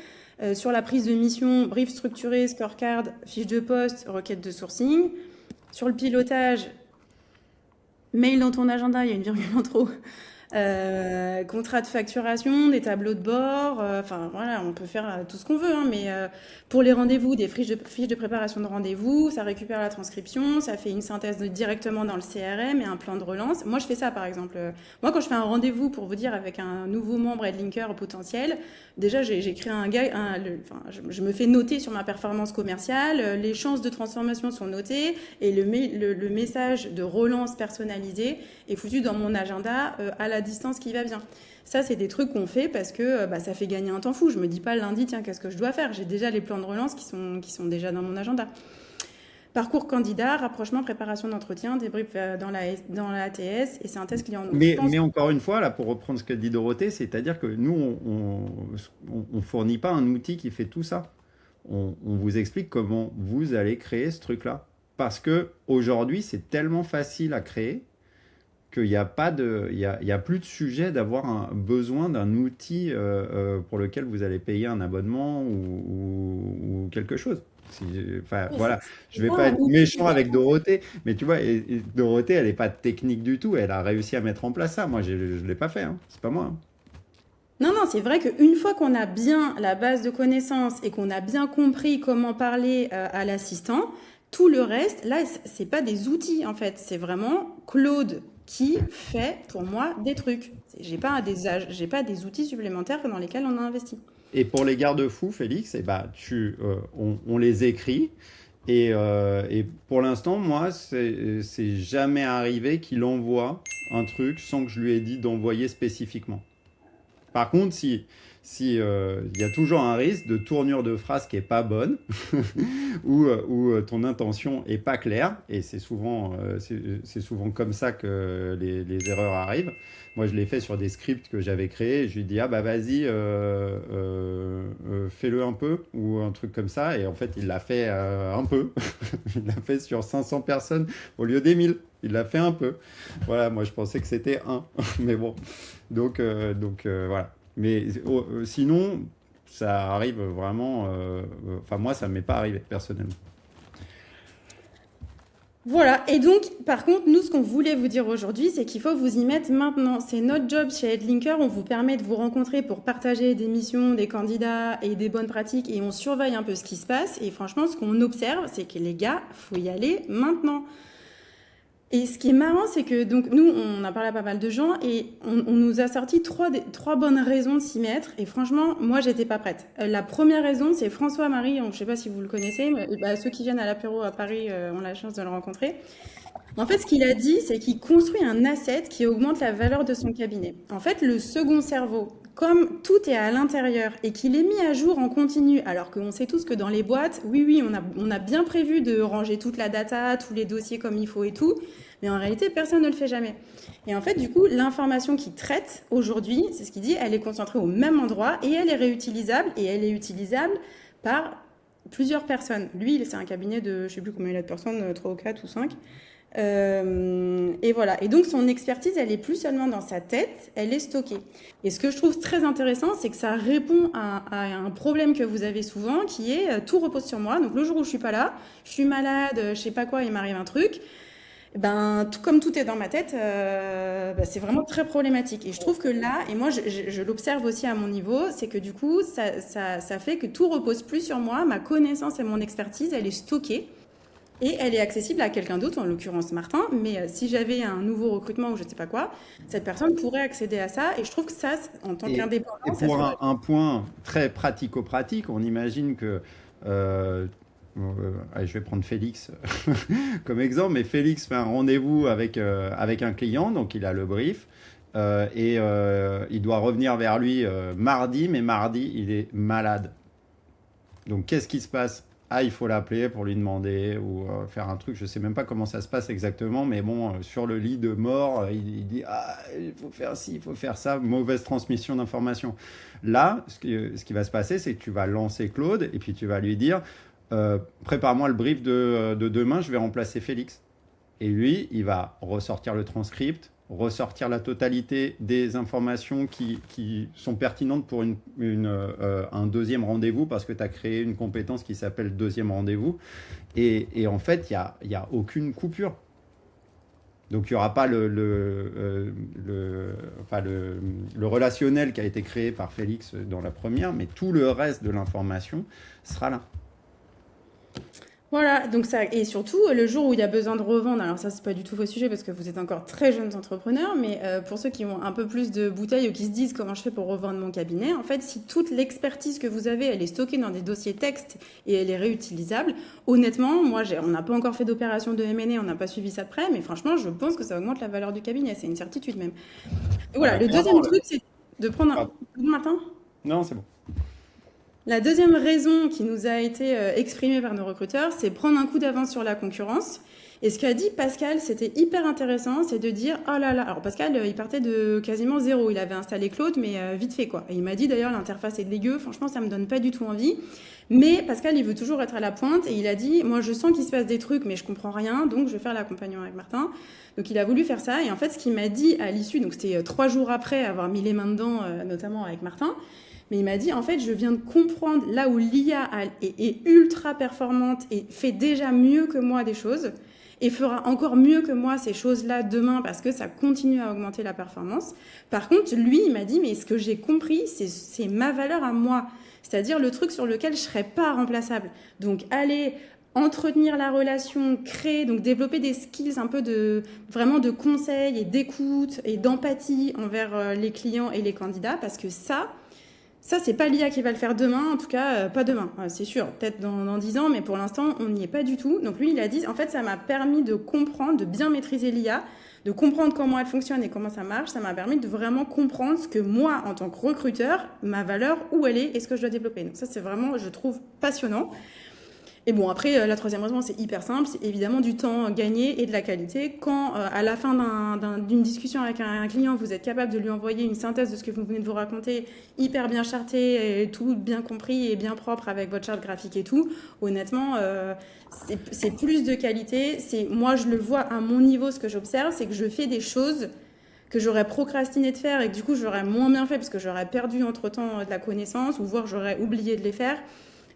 Sur la prise de mission, brief structuré, scorecard, fiche de poste, requête de sourcing. Sur le pilotage, mail dans ton agenda, il y a une virgule en trop. Contrat de facturation, des tableaux de bord, on peut faire tout ce qu'on veut, mais pour les rendez-vous, des fiches de préparation de rendez-vous, ça récupère la transcription, ça fait une synthèse directement dans le CRM et un plan de relance. Moi, je fais ça, par exemple. Moi, quand je fais un rendez-vous, pour vous dire, avec un nouveau membre Headlinker potentiel, déjà, j'ai créé je me fais noter sur ma performance commerciale, les chances de transformation sont notées et le message de relance personnalisé est foutu dans mon agenda à la distance qui va bien. Ça, c'est des trucs qu'on fait parce que ça fait gagner un temps fou. Je me dis pas lundi, tiens, qu'est-ce que je dois faire? J'ai déjà les plans de relance qui sont déjà dans mon agenda. Parcours candidat, rapprochement, préparation d'entretien, débrief dans la ATS et synthèse client. Donc, mais encore une fois, là, pour reprendre ce que dit Dorothée, c'est-à-dire que nous, on fournit pas un outil qui fait tout ça. On vous explique comment vous allez créer ce truc-là. Parce que aujourd'hui, c'est tellement facile à créer qu'il n'y a pas de, il y a plus de sujet d'avoir besoin d'un outil pour lequel vous allez payer un abonnement ou quelque chose. Enfin, voilà, je vais pas être méchant avec Dorothée, mais tu vois, et Dorothée, elle n'est pas technique du tout, elle a réussi à mettre en place ça. Moi, je ne l'ai pas fait, hein. C'est pas moi, hein. Non, non, c'est vrai qu'une fois qu'on a bien la base de connaissances et qu'on a bien compris comment parler à l'assistant, tout le reste, là, c'est pas des outils en fait, c'est vraiment Claude qui fait pour moi des trucs. J'ai pas des outils supplémentaires dans lesquels on a investi. Et pour les garde-fous, Félix, eh ben, on les écrit. Et pour l'instant, moi, c'est jamais arrivé qu'il envoie un truc sans que je lui ai dit d'envoyer spécifiquement. Par contre, si il y a toujours un risque de tournure de phrase qui est pas bonne ou ton intention est pas claire, et c'est souvent comme ça que les erreurs arrivent. Moi, je l'ai fait sur des scripts que j'avais créés, et je lui dis ah bah vas-y, fais-le un peu ou un truc comme ça, et en fait il l'a fait un peu. Il l'a fait sur 500 personnes au lieu des 1000. Il l'a fait un peu. Voilà, moi je pensais que c'était un, mais bon. Donc voilà. Mais sinon, ça arrive vraiment. Enfin, moi, ça ne m'est pas arrivé personnellement. Voilà, et donc, par contre, nous, ce qu'on voulait vous dire aujourd'hui, c'est qu'il faut vous y mettre maintenant. C'est notre job chez Headlinker, on vous permet de vous rencontrer pour partager des missions, des candidats et des bonnes pratiques, et on surveille un peu ce qui se passe. Et franchement, ce qu'on observe, c'est que les gars, faut y aller maintenant. Et ce qui est marrant, c'est que donc nous, on a parlé à pas mal de gens et on nous a sorti trois bonnes raisons de s'y mettre. Et franchement, moi, j'étais pas prête. La première raison, c'est François-Marie. Je sais pas si vous le connaissez, mais ceux qui viennent à l'apéro à Paris ont la chance de le rencontrer. En fait, ce qu'il a dit, c'est qu'il construit un asset qui augmente la valeur de son cabinet. En fait, le second cerveau, comme tout est à l'intérieur et qu'il est mis à jour en continu, alors qu'on sait tous que dans les boîtes, oui, on a bien prévu de ranger toute la data, tous les dossiers comme il faut et tout, mais en réalité, personne ne le fait jamais. Et en fait, du coup, l'information qu'il traite aujourd'hui, c'est ce qu'il dit, elle est concentrée au même endroit et elle est réutilisable, et elle est utilisable par plusieurs personnes. Lui, c'est un cabinet de, je ne sais plus combien il a de personnes, 3 ou 4 ou 5. Et voilà. Et donc, son expertise, elle est plus seulement dans sa tête, elle est stockée. Et ce que je trouve très intéressant, c'est que ça répond à un problème que vous avez souvent, qui est tout repose sur moi. Donc, le jour où je suis pas là, je suis malade, je sais pas quoi, il m'arrive un truc. Ben, comme tout est dans ma tête, c'est vraiment très problématique. Et je trouve que là, et moi je l'observe aussi à mon niveau, c'est que du coup, ça fait que tout repose plus sur moi, ma connaissance et mon expertise, elle est stockée. Et elle est accessible à quelqu'un d'autre, en l'occurrence Martin. Mais si j'avais un nouveau recrutement ou je ne sais pas quoi, cette personne pourrait accéder à ça. Et je trouve que ça, en tant qu'indépendant... Et pour un point très pratico-pratique, on imagine que... allez, je vais prendre Félix comme exemple, mais Félix fait un rendez-vous avec un client, donc il a le brief. Il doit revenir vers lui mardi, mais mardi, il est malade. Donc, qu'est-ce qui se passe? Ah, il faut l'appeler pour lui demander ou faire un truc. Je ne sais même pas comment ça se passe exactement, mais bon, sur le lit de mort, il dit « Ah, il faut faire ci, il faut faire ça », mauvaise transmission d'informations. Là, ce qui va se passer, c'est que tu vas lancer Claude et puis tu vas lui dire prépare-moi le brief de demain, je vais remplacer Félix. Et lui, il va ressortir le transcript, ressortir la totalité des informations qui sont pertinentes pour un deuxième rendez-vous, parce que tu as créé une compétence qui s'appelle deuxième rendez-vous. Et en fait, il n'y a aucune coupure. Donc, il n'y aura pas le relationnel qui a été créé par Félix dans la première, mais tout le reste de l'information sera là. Voilà, donc ça, et surtout le jour où il y a besoin de revendre, alors ça c'est pas du tout vos sujets parce que vous êtes encore très jeunes entrepreneurs, mais pour ceux qui ont un peu plus de bouteilles ou qui se disent comment je fais pour revendre mon cabinet, en fait si toute l'expertise que vous avez elle est stockée dans des dossiers texte et elle est réutilisable, honnêtement, on n'a pas encore fait d'opération de M&A, on n'a pas suivi ça de près, mais franchement je pense que ça augmente la valeur du cabinet, c'est une certitude même. Et voilà, le deuxième truc c'est de prendre un... Martin ? Non, c'est bon. La deuxième raison qui nous a été exprimée par nos recruteurs, c'est prendre un coup d'avance sur la concurrence. Et ce qu'a dit Pascal, c'était hyper intéressant, c'est de dire oh là là. Alors Pascal, il partait de quasiment zéro. Il avait installé Claude, mais vite fait quoi. Et il m'a dit d'ailleurs l'interface est dégueu. Franchement, ça me donne pas du tout envie. Mais Pascal, il veut toujours être à la pointe et il a dit moi je sens qu'il se passe des trucs, mais je comprends rien, donc je vais faire l'accompagnement avec Martin. Donc il a voulu faire ça. Et en fait, ce qu'il m'a dit à l'issue, donc c'était 3 jours après avoir mis les mains dedans, notamment avec Martin. Mais il m'a dit, en fait, je viens de comprendre là où l'IA est ultra performante et fait déjà mieux que moi des choses et fera encore mieux que moi ces choses-là demain parce que ça continue à augmenter la performance. Par contre, lui, il m'a dit, mais ce que j'ai compris, c'est ma valeur à moi. C'est-à-dire le truc sur lequel je ne serais pas remplaçable. Donc, aller entretenir la relation, créer, donc développer des skills un peu vraiment de conseil et d'écoute et d'empathie envers les clients et les candidats parce que ça, c'est pas l'IA qui va le faire demain, en tout cas, pas demain, c'est sûr, peut-être dans 10 ans, mais pour l'instant, on n'y est pas du tout. Donc lui, il a dit, en fait, ça m'a permis de comprendre, de bien maîtriser l'IA, de comprendre comment elle fonctionne et comment ça marche. Ça m'a permis de vraiment comprendre ce que moi, en tant que recruteur, ma valeur, où elle est et ce que je dois développer. Donc ça, c'est vraiment, je trouve, passionnant. Et bon, après, la troisième raison, c'est hyper simple, c'est évidemment du temps gagné et de la qualité. Quand, à la fin d'une discussion avec un client, vous êtes capable de lui envoyer une synthèse de ce que vous venez de vous raconter, hyper bien charté, et tout bien compris et bien propre avec votre charte graphique et tout, honnêtement, c'est plus de qualité. Moi, je le vois à mon niveau, ce que j'observe, c'est que je fais des choses que j'aurais procrastiné de faire et que du coup, j'aurais moins bien fait parce que j'aurais perdu entre-temps de la connaissance ou voire j'aurais oublié de les faire.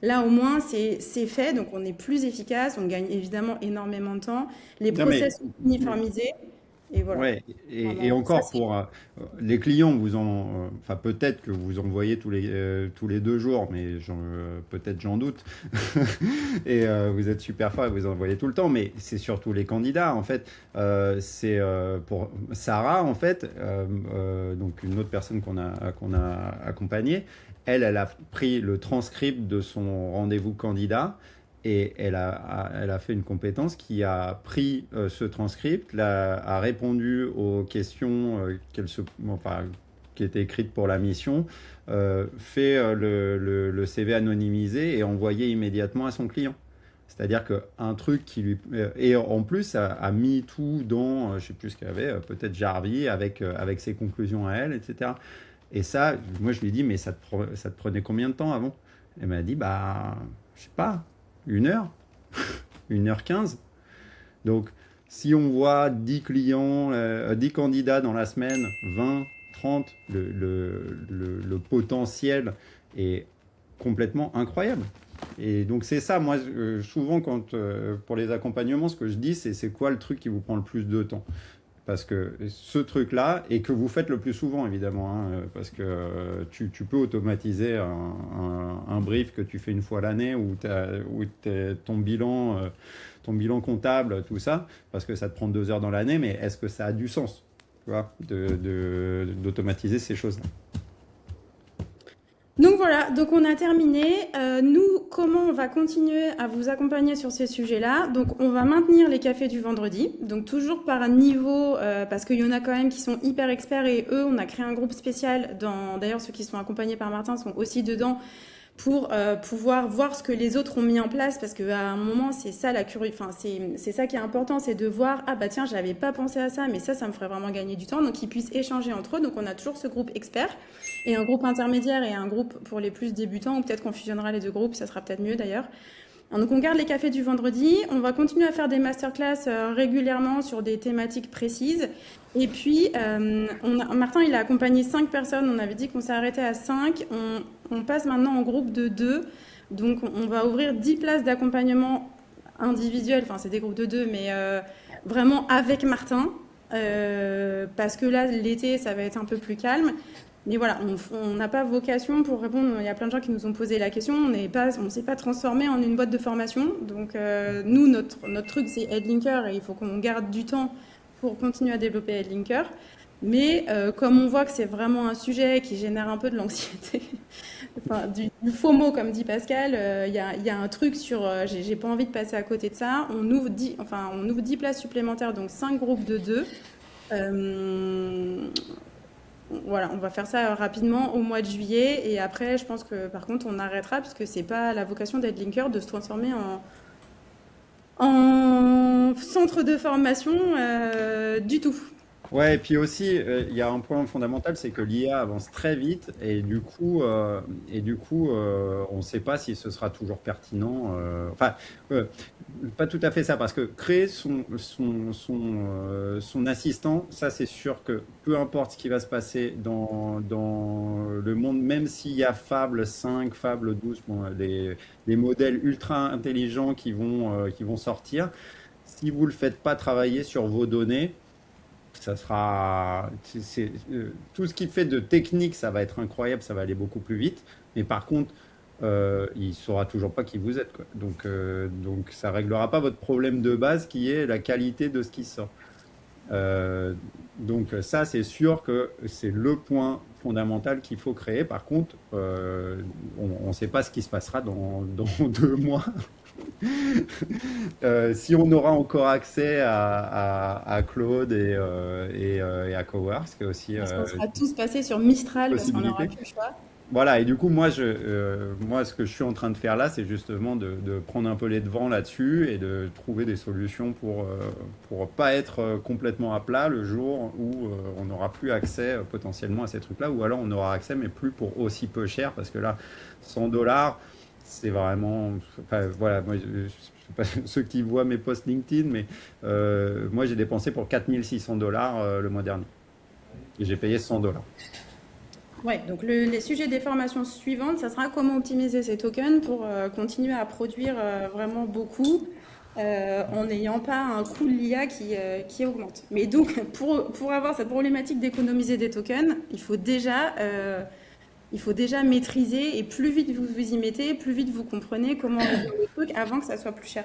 Là, au moins, c'est fait, donc on est plus efficace, on gagne évidemment énormément de temps, les process sont uniformisés, et voilà. Ouais, et encore pour les clients, enfin peut-être que vous envoyez tous les 2 jours, mais peut-être j'en doute. Et vous êtes super fort et vous envoyez tout le temps, mais c'est surtout les candidats en fait. C'est pour Sarah en fait, donc une autre personne qu'on a accompagnée. Elle a pris le transcript de son rendez-vous candidat et elle a fait une compétence qui a pris ce transcript, a répondu aux questions qui étaient écrites pour la mission, fait le CV anonymisé et envoyé immédiatement à son client. C'est-à-dire qu'un truc qui lui... Et en plus, a mis tout dans, je ne sais plus ce qu'il y avait, peut-être Jarvis, avec ses conclusions à elle, etc. Et ça, moi, je lui ai dit, mais ça te prenait combien de temps avant? Elle m'a dit, je sais pas, 1 heure, 1h15. Donc, si on voit 10 clients, 10 candidats dans la semaine, 20, 30, le potentiel est complètement incroyable. Et donc, c'est ça, moi, souvent, pour les accompagnements, ce que je dis, c'est quoi le truc qui vous prend le plus de temps? Parce que ce truc-là, et que vous faites le plus souvent évidemment, parce que tu peux automatiser un brief que tu fais une fois l'année où ton bilan comptable, tout ça, parce que ça te prend 2 heures dans l'année, mais est-ce que ça a du sens, tu vois, d'automatiser ces choses-là? Donc voilà, donc on a terminé. Nous, comment on va continuer à vous accompagner sur ces sujets-là? Donc on va maintenir les cafés du vendredi, donc toujours par niveau, parce qu'il y en a quand même qui sont hyper experts et eux, on a créé un groupe spécial. D'ailleurs, ceux qui sont accompagnés par Martin sont aussi dedans pour pouvoir voir ce que les autres ont mis en place, parce qu'à un moment, c'est ça la c'est ça qui est important, c'est de voir, ah bah tiens, j'avais pas pensé à ça, mais ça me ferait vraiment gagner du temps, donc qu'ils puissent échanger entre eux. Donc on a toujours ce groupe expert, et un groupe intermédiaire et un groupe pour les plus débutants, ou peut-être qu'on fusionnera les 2 groupes, ça sera peut-être mieux d'ailleurs. Donc on garde les cafés du vendredi, on va continuer à faire des masterclass régulièrement sur des thématiques précises. Et puis, Martin, il a accompagné 5 personnes, on avait dit qu'on s'est arrêté à 5. On passe maintenant en groupe de 2. Donc on va ouvrir 10 places d'accompagnement individuel, enfin c'est des groupes de 2, mais vraiment avec Martin, parce que là, l'été, ça va être un peu plus calme. Mais voilà, on n'a pas vocation pour répondre. Il y a plein de gens qui nous ont posé la question. On ne s'est pas transformé en une boîte de formation. Donc, nous, notre truc, c'est Headlinker et il faut qu'on garde du temps pour continuer à développer Headlinker. Mais comme on voit que c'est vraiment un sujet qui génère un peu de l'anxiété, enfin, du FOMO, comme dit Pascal, il y a un truc sur j'ai pas envie de passer à côté de ça. On ouvre 10 places supplémentaires, donc 5 groupes de 2. voilà, on va faire ça rapidement au mois de juillet. Et après, je pense que par contre, on arrêtera parce que c'est pas la vocation d'être linker de se transformer en centre de formation du tout. Ouais, et puis aussi, il y a un point fondamental, c'est que l'IA avance très vite et du coup, on ne sait pas si ce sera toujours pertinent. Enfin, euh, pas tout à fait ça, parce que créer son assistant, ça c'est sûr que peu importe ce qui va se passer dans le monde, même s'il y a Fable 5, Fable 12, bon, des modèles ultra intelligents qui vont sortir, si vous ne le faites pas travailler sur vos données, ça sera, tout ce qui fait de technique, ça va être incroyable, ça va aller beaucoup plus vite. Mais par contre, il ne saura toujours pas qui vous êtes, quoi. Donc ça réglera pas votre problème de base qui est la qualité de ce qui sort. Donc ça, c'est sûr que c'est le point fondamental qu'il faut créer. Par contre, on ne sait pas ce qui se passera dans 2 mois. Si on aura encore accès à Claude et à Cowork, ce qui est aussi Parce qu'on sera une tous passés sur Mistral parce qu'on n'aura possibilité. plus le choix. Voilà, et du coup, moi, ce que je suis en train de faire là, c'est justement de prendre un peu les devants là-dessus et de trouver des solutions pour pas être complètement à plat le jour où on n'aura plus accès potentiellement à ces trucs-là, ou alors on aura accès, mais plus pour aussi peu cher, parce que là, 100 $, c'est vraiment. Enfin, voilà, moi, je sais pas ceux qui voient mes posts LinkedIn, mais moi, j'ai dépensé pour 4 600 $ le mois dernier. Et j'ai payé 100 $. Ouais, donc les sujets des formations suivantes, ça sera comment optimiser ces tokens pour continuer à produire vraiment beaucoup en n'ayant pas un coût de l'IA qui augmente. Mais donc, pour avoir cette problématique d'économiser des tokens, il faut déjà maîtriser et plus vite vous vous y mettez, plus vite vous comprenez comment résoudre le truc avant que ça soit plus cher.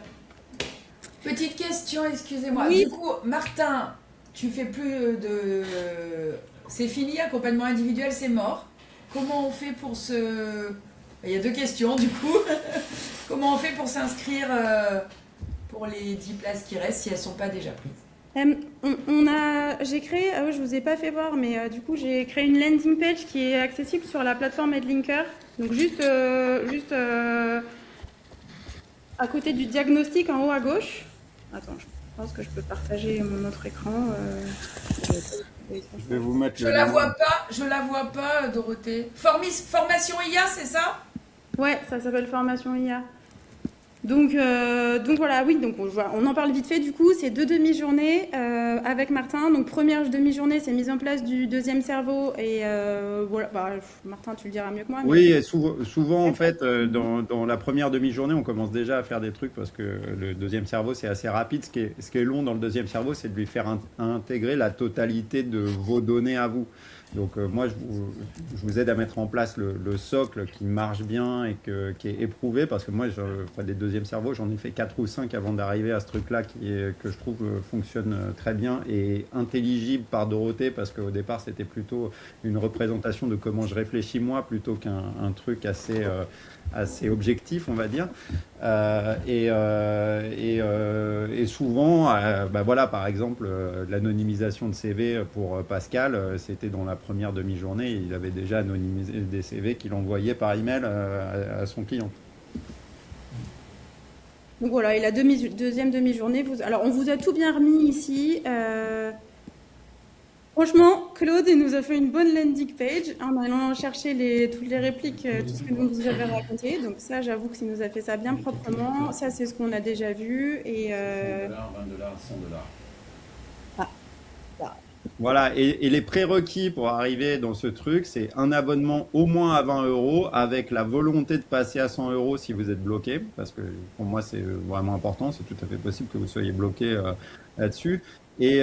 Petite question, excusez-moi. Oui. Du coup, Martin, tu fais plus de... C'est fini, accompagnement individuel, c'est mort. Comment on fait pour se... Il y a 2 questions du coup. Comment on fait pour s'inscrire pour les 10 places qui restent si elles ne sont pas déjà prises? J'ai créé, ah oui, je vous ai pas fait voir, mais du coup j'ai créé une landing page qui est accessible sur la plateforme Headlinker. Donc juste à côté du diagnostic en haut à gauche. Attends, je pense que je peux partager mon autre écran. Je vais vous mettre Je le la lien. vois pas, Dorothée. Formation IA, c'est ça? Ouais, ça s'appelle Formation IA. Donc voilà, oui, donc on en parle vite fait du coup, c'est 2 demi-journées avec Martin. Donc première demi-journée, c'est mise en place du deuxième cerveau et voilà, bah, Martin, tu le diras mieux que moi. Mais... Oui, et souvent, en fait, dans la première demi-journée, on commence déjà à faire des trucs parce que le deuxième cerveau, c'est assez rapide. Ce qui est long dans le deuxième cerveau, c'est de lui faire intégrer la totalité de vos données à vous. Donc, moi, je vous aide à mettre en place le socle qui marche bien et qui est éprouvé parce que moi, des deuxièmes cerveaux, j'en ai fait 4 ou 5 avant d'arriver à ce truc-là que je trouve fonctionne très bien et intelligible par Dorothée parce qu'au départ, c'était plutôt une représentation de comment je réfléchis moi plutôt qu'un truc assez objectif, on va dire. Et souvent, bah voilà, par exemple, l'anonymisation de CV pour Pascal, c'était dans la première demi-journée. Il avait déjà anonymisé des CV qu'il envoyait par email à son client. Donc voilà, et la deuxième demi-journée, alors on vous a tout bien remis ici. Franchement, Claude, il nous a fait une bonne landing page en allant chercher toutes les répliques, tout ce que vous avez raconté. Donc ça, j'avoue qu'il nous a fait ça bien proprement. Ça, c'est ce qu'on a déjà vu. Et 20 $, 100 $. ah, bah, Voilà, et les prérequis pour arriver dans ce truc, c'est un abonnement au moins à 20 € avec la volonté de passer à 100 € si vous êtes bloqué, parce que pour moi c'est vraiment important, c'est tout à fait possible que vous soyez bloqué là-dessus. Et,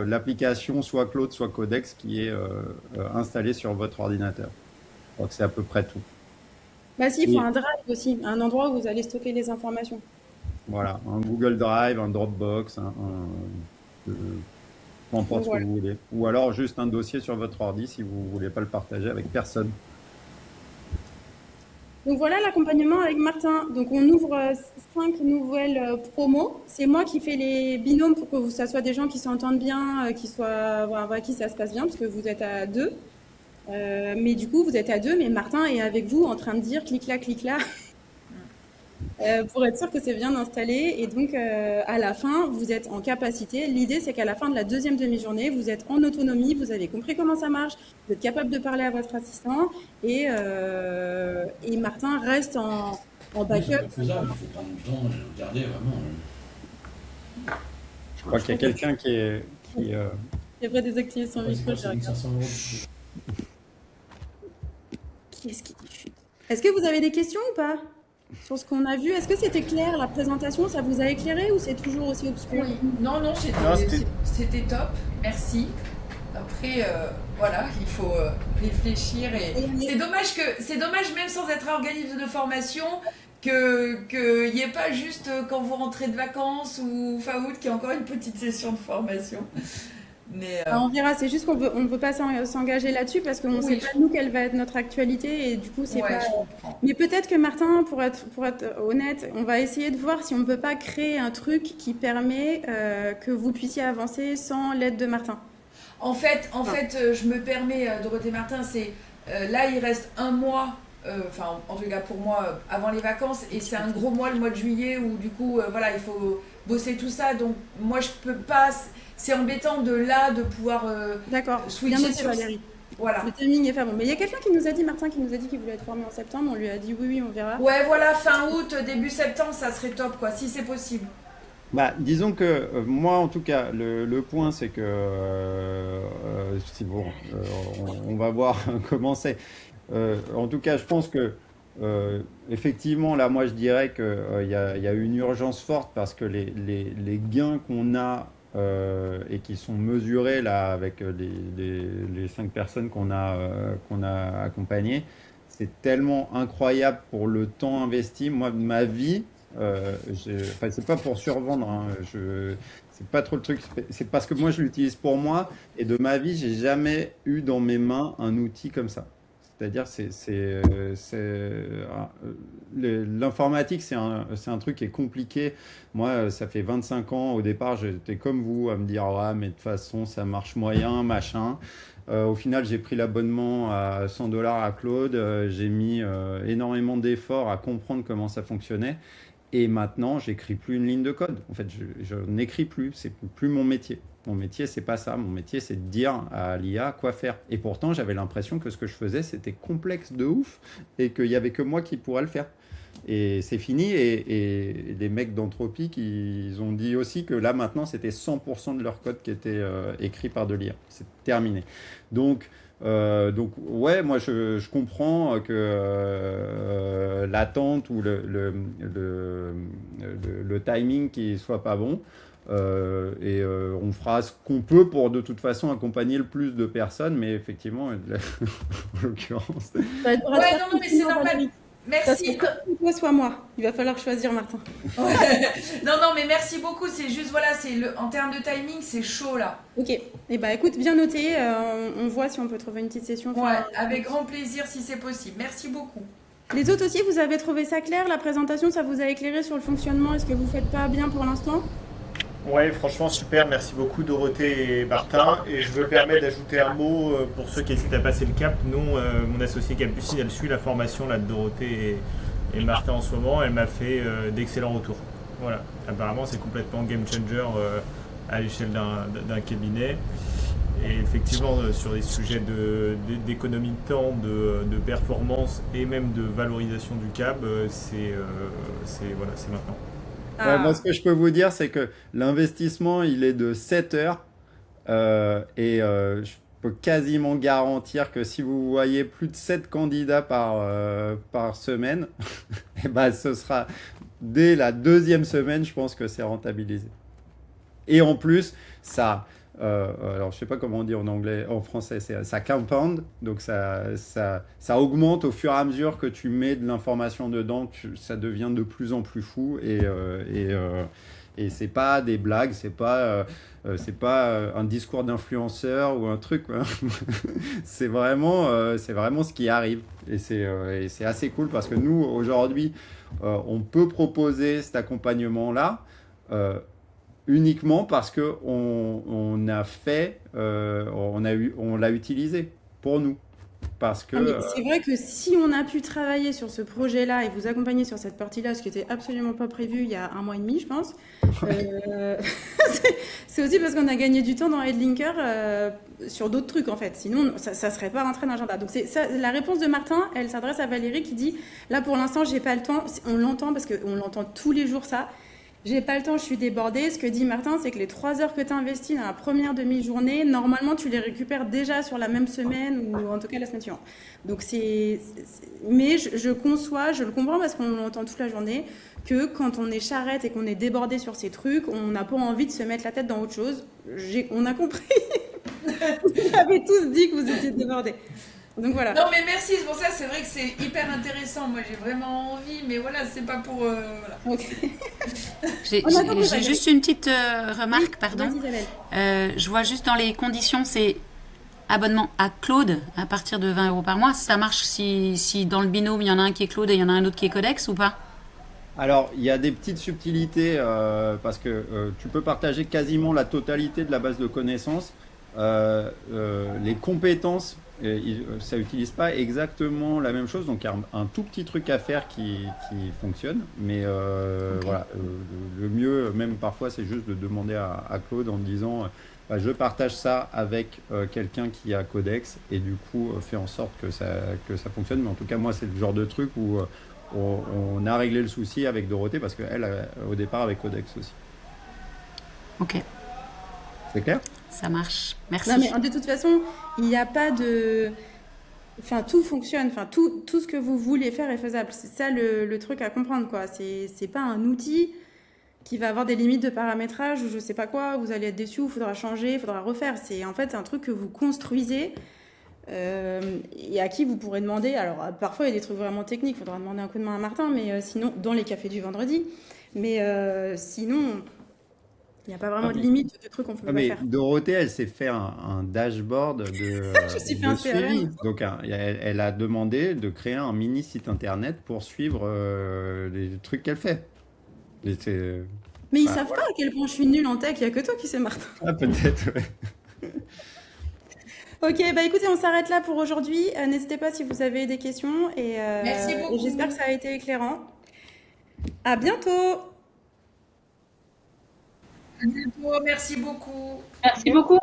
l'application soit Claude, soit Codex qui est installée sur votre ordinateur. Je crois que c'est à peu près tout. bah si, il faut Et un drive aussi, un endroit où vous allez stocker les informations. voilà, un Google Drive, un Dropbox, peu Donc importe ce que voilà. vous voulez. Ou alors juste un dossier sur votre ordi si vous voulez pas le partager avec personne. Donc voilà l'accompagnement avec Martin. Donc on ouvre 5 nouvelles promos. C'est moi qui fais les binômes pour que ça soit des gens qui s'entendent bien, qui soient, voilà, avec qui ça se passe bien, parce que vous êtes à deux. Mais du coup, vous êtes à deux, mais Martin est avec vous en train de dire clic là, pour être sûr que c'est bien installé. Et donc, à la fin, vous êtes en capacité. L'idée, c'est qu'à la fin de la deuxième demi-journée, vous êtes en autonomie, vous avez compris comment ça marche, vous êtes capable de parler à votre assistant et Martin reste en Oui, ça backup. doit être faisable, il faut prendre du temps et regarder vraiment. Je crois qu'il y a quelqu'un qui devrait désactiver son Ouais, c'est micro. quoi, Je c'est regarde. 1500 €. Qui est-ce qui dit chut? Est-ce que vous avez des questions ou pas sur ce qu'on a vu? Est-ce que c'était clair la présentation? Ça vous a éclairé ou c'est toujours aussi obscur? Oui. Non, Non, c'était top. Merci. Après, voilà, il faut réfléchir c'est dommage même sans être organisme de formation qu'il n'y ait pas juste quand vous rentrez de vacances ou fin août qu'il y ait encore une petite session de formation. Mais On verra, c'est juste qu'on ne peut pas s'engager là-dessus parce qu'on ne sait oui, pas nous quelle va être notre actualité et du coup c'est ouais, pas. je comprends. Mais peut-être que Martin, pour être honnête, on va essayer de voir si on ne peut pas créer un truc qui permet que vous puissiez avancer sans l'aide de Martin. En fait, je me permets, Dorothée Martin, c'est là il reste un mois, enfin en tout cas pour moi, avant les vacances, et c'est un gros mois, le mois de juillet, où du coup, voilà, il faut bosser tout ça. Donc moi je peux pas, c'est embêtant de pouvoir D'accord, bien switcher noté sur. Valérie. Voilà. Le timing est pas bon. Mais il y a quelqu'un qui nous a dit, Martin, qui nous a dit qu'il voulait être formé en septembre. On lui a dit oui, on verra. Ouais, voilà, fin août, début septembre, ça serait top, quoi, si c'est possible. Bah, disons que moi, en tout cas, le point, c'est que si bon, on va voir comment c'est. En tout cas, je pense que effectivement, là, moi, je dirais qu'il y a une urgence forte parce que les gains qu'on a et qui sont mesurés là avec les 5 personnes qu'on a accompagnées, c'est tellement incroyable pour le temps investi. Moi, de ma vie. Enfin, c'est pas pour survendre, hein, c'est pas trop le truc, c'est parce que moi je l'utilise pour moi et de ma vie, j'ai jamais eu dans mes mains un outil comme ça. C'est-à-dire, l'informatique, c'est un truc qui est compliqué. Moi, ça fait 25 ans, au départ, j'étais comme vous à me dire, ouais, mais de toute façon, ça marche moyen, machin. Au final, j'ai pris l'abonnement à 100 $ à Claude. J'ai mis énormément d'efforts à comprendre comment ça fonctionnait. Et maintenant, j'écris plus une ligne de code. En fait, je n'écris plus. C'est plus mon métier. Mon métier, c'est pas ça. Mon métier, c'est de dire à l'IA quoi faire. Et pourtant, j'avais l'impression que ce que je faisais, c'était complexe de ouf et qu'il y avait que moi qui pourrais le faire. Et c'est fini. Et les mecs d'Anthropic, ils ont dit aussi que là, maintenant, c'était 100% de leur code qui était écrit par de l'IA. C'est terminé. Donc ouais, moi je comprends que l'attente ou le timing qui soit pas bon. On fera ce qu'on peut pour de toute façon accompagner le plus de personnes, mais effectivement, en l'occurrence. Ouais, non, mais c'est normal. Merci. Toi, soit moi. Il va falloir choisir Martin. Ouais. Non, mais merci beaucoup. C'est juste, voilà, en termes de timing, c'est chaud là. Ok. Eh ben, écoute, bien noté. On voit si on peut trouver une petite session. Ouais, avec grand plaisir si c'est possible. Merci beaucoup. Les autres aussi, vous avez trouvé ça clair? La présentation, ça vous a éclairé sur le fonctionnement? Est-ce que vous faites pas bien pour l'instant? Ouais, franchement, super. Merci beaucoup, Dorothée et Martin. Et je me permets d'ajouter un mot pour ceux qui hésitent à passer le cap. Nous, mon associée Capucine, elle suit la formation là, de Dorothée et Martin en ce moment. Elle m'a fait d'excellents retours. Voilà. Apparemment, c'est complètement game changer à l'échelle d'un cabinet. Et effectivement, sur des sujets d'économie de temps, de performance et même de valorisation du CAB, c'est maintenant. Ouais, moi, ce que je peux vous dire, c'est que l'investissement, il est de 7 heures. Je peux quasiment garantir que si vous voyez plus de 7 candidats par semaine, et ben, ce sera dès la deuxième semaine, je pense que c'est rentabilisé. Et en plus, ça... alors, je sais pas comment on dit en anglais, en français, ça compound, donc ça augmente au fur et à mesure que tu mets de l'information dedans, ça devient de plus en plus fou Et c'est pas des blagues, c'est pas un discours d'influenceur ou un truc, quoi. C'est vraiment ce qui arrive. Et c'est assez cool parce que nous, aujourd'hui, on peut proposer cet accompagnement-là uniquement parce que on l'a utilisé pour nous. Parce que Ah, mais c'est vrai que si on a pu travailler sur ce projet-là et vous accompagner sur cette partie-là, ce qui était absolument pas prévu il y a 1 mois et demi, je pense, c'est aussi parce qu'on a gagné du temps dans Headlinker sur d'autres trucs en fait. Sinon, ça serait pas rentré dans l'agenda. Donc c'est ça, la réponse de Martin, elle s'adresse à Valérie qui dit là pour l'instant j'ai pas le temps. On l'entend parce qu'on l'entend tous les jours ça. J'ai pas le temps, je suis débordée. Ce que dit Martin, c'est que les 3 heures que tu investis dans la première demi-journée, normalement, tu les récupères déjà sur la même semaine ou en tout cas la semaine suivante. Donc, mais je conçois, je le comprends parce qu'on l'entend toute la journée, que quand on est charrette et qu'on est débordé sur ces trucs, on n'a pas envie de se mettre la tête dans autre chose. On a compris. Vous avez tous dit que vous étiez débordés. Donc voilà. Non, mais merci, c'est pour ça, c'est vrai que c'est hyper intéressant. Moi, j'ai vraiment envie, mais voilà, c'est pas pour. Voilà. Ok. J'ai On attend que j'ai Valérie. juste une petite remarque, Oui, pardon. vas-y, Isabelle. Je vois juste dans les conditions, c'est abonnement à Claude à partir de 20 € par mois. Ça marche si dans le binôme, il y en a un qui est Claude et il y en a un autre qui est Codex ou pas? Alors, il y a des petites subtilités parce que tu peux partager quasiment la totalité de la base de connaissances. Les compétences, ça n'utilise pas exactement la même chose. Donc, il y a un tout petit truc à faire qui fonctionne. Mais Ok. voilà, le mieux, même parfois, c'est juste de demander à Claude en disant bah, je partage ça avec quelqu'un qui a Codex et du coup, fais en sorte que ça fonctionne. Mais en tout cas, moi, c'est le genre de truc où on a réglé le souci avec Dorothée parce qu'elle, au départ, avec Codex aussi. Ok, C'est clair? ça marche. Merci. Non, mais de toute façon, il n'y a pas de. Enfin, tout fonctionne. Enfin, tout ce que vous voulez faire est faisable. C'est ça le truc à comprendre, quoi. C'est pas un outil qui va avoir des limites de paramétrage ou je sais pas quoi. Vous allez être déçu, il faudra changer, il faudra refaire. C'est en fait un truc que vous construisez et à qui vous pourrez demander. Alors, parfois, il y a des trucs vraiment techniques. Il faudra demander un coup de main à Martin, mais sinon, dans les cafés du vendredi. Mais sinon, il n'y a pas Ah, vraiment de limite de trucs qu'on ne peut pas mais faire. Dorothée, elle s'est fait un dashboard Je suis fait un de suivi. CRM. Donc, elle a demandé de créer un mini site internet pour suivre les trucs qu'elle fait. Et Mais ils bah, savent pas à quel point je suis nulle en tech. Il n'y a que toi qui sais, Martin. ah, peut-être, ouais. Ok, bah écoutez, on s'arrête là pour aujourd'hui. N'hésitez pas si vous avez des questions Merci et beaucoup. j'espère que ça a été éclairant. À bientôt! À bientôt, merci beaucoup. Merci beaucoup.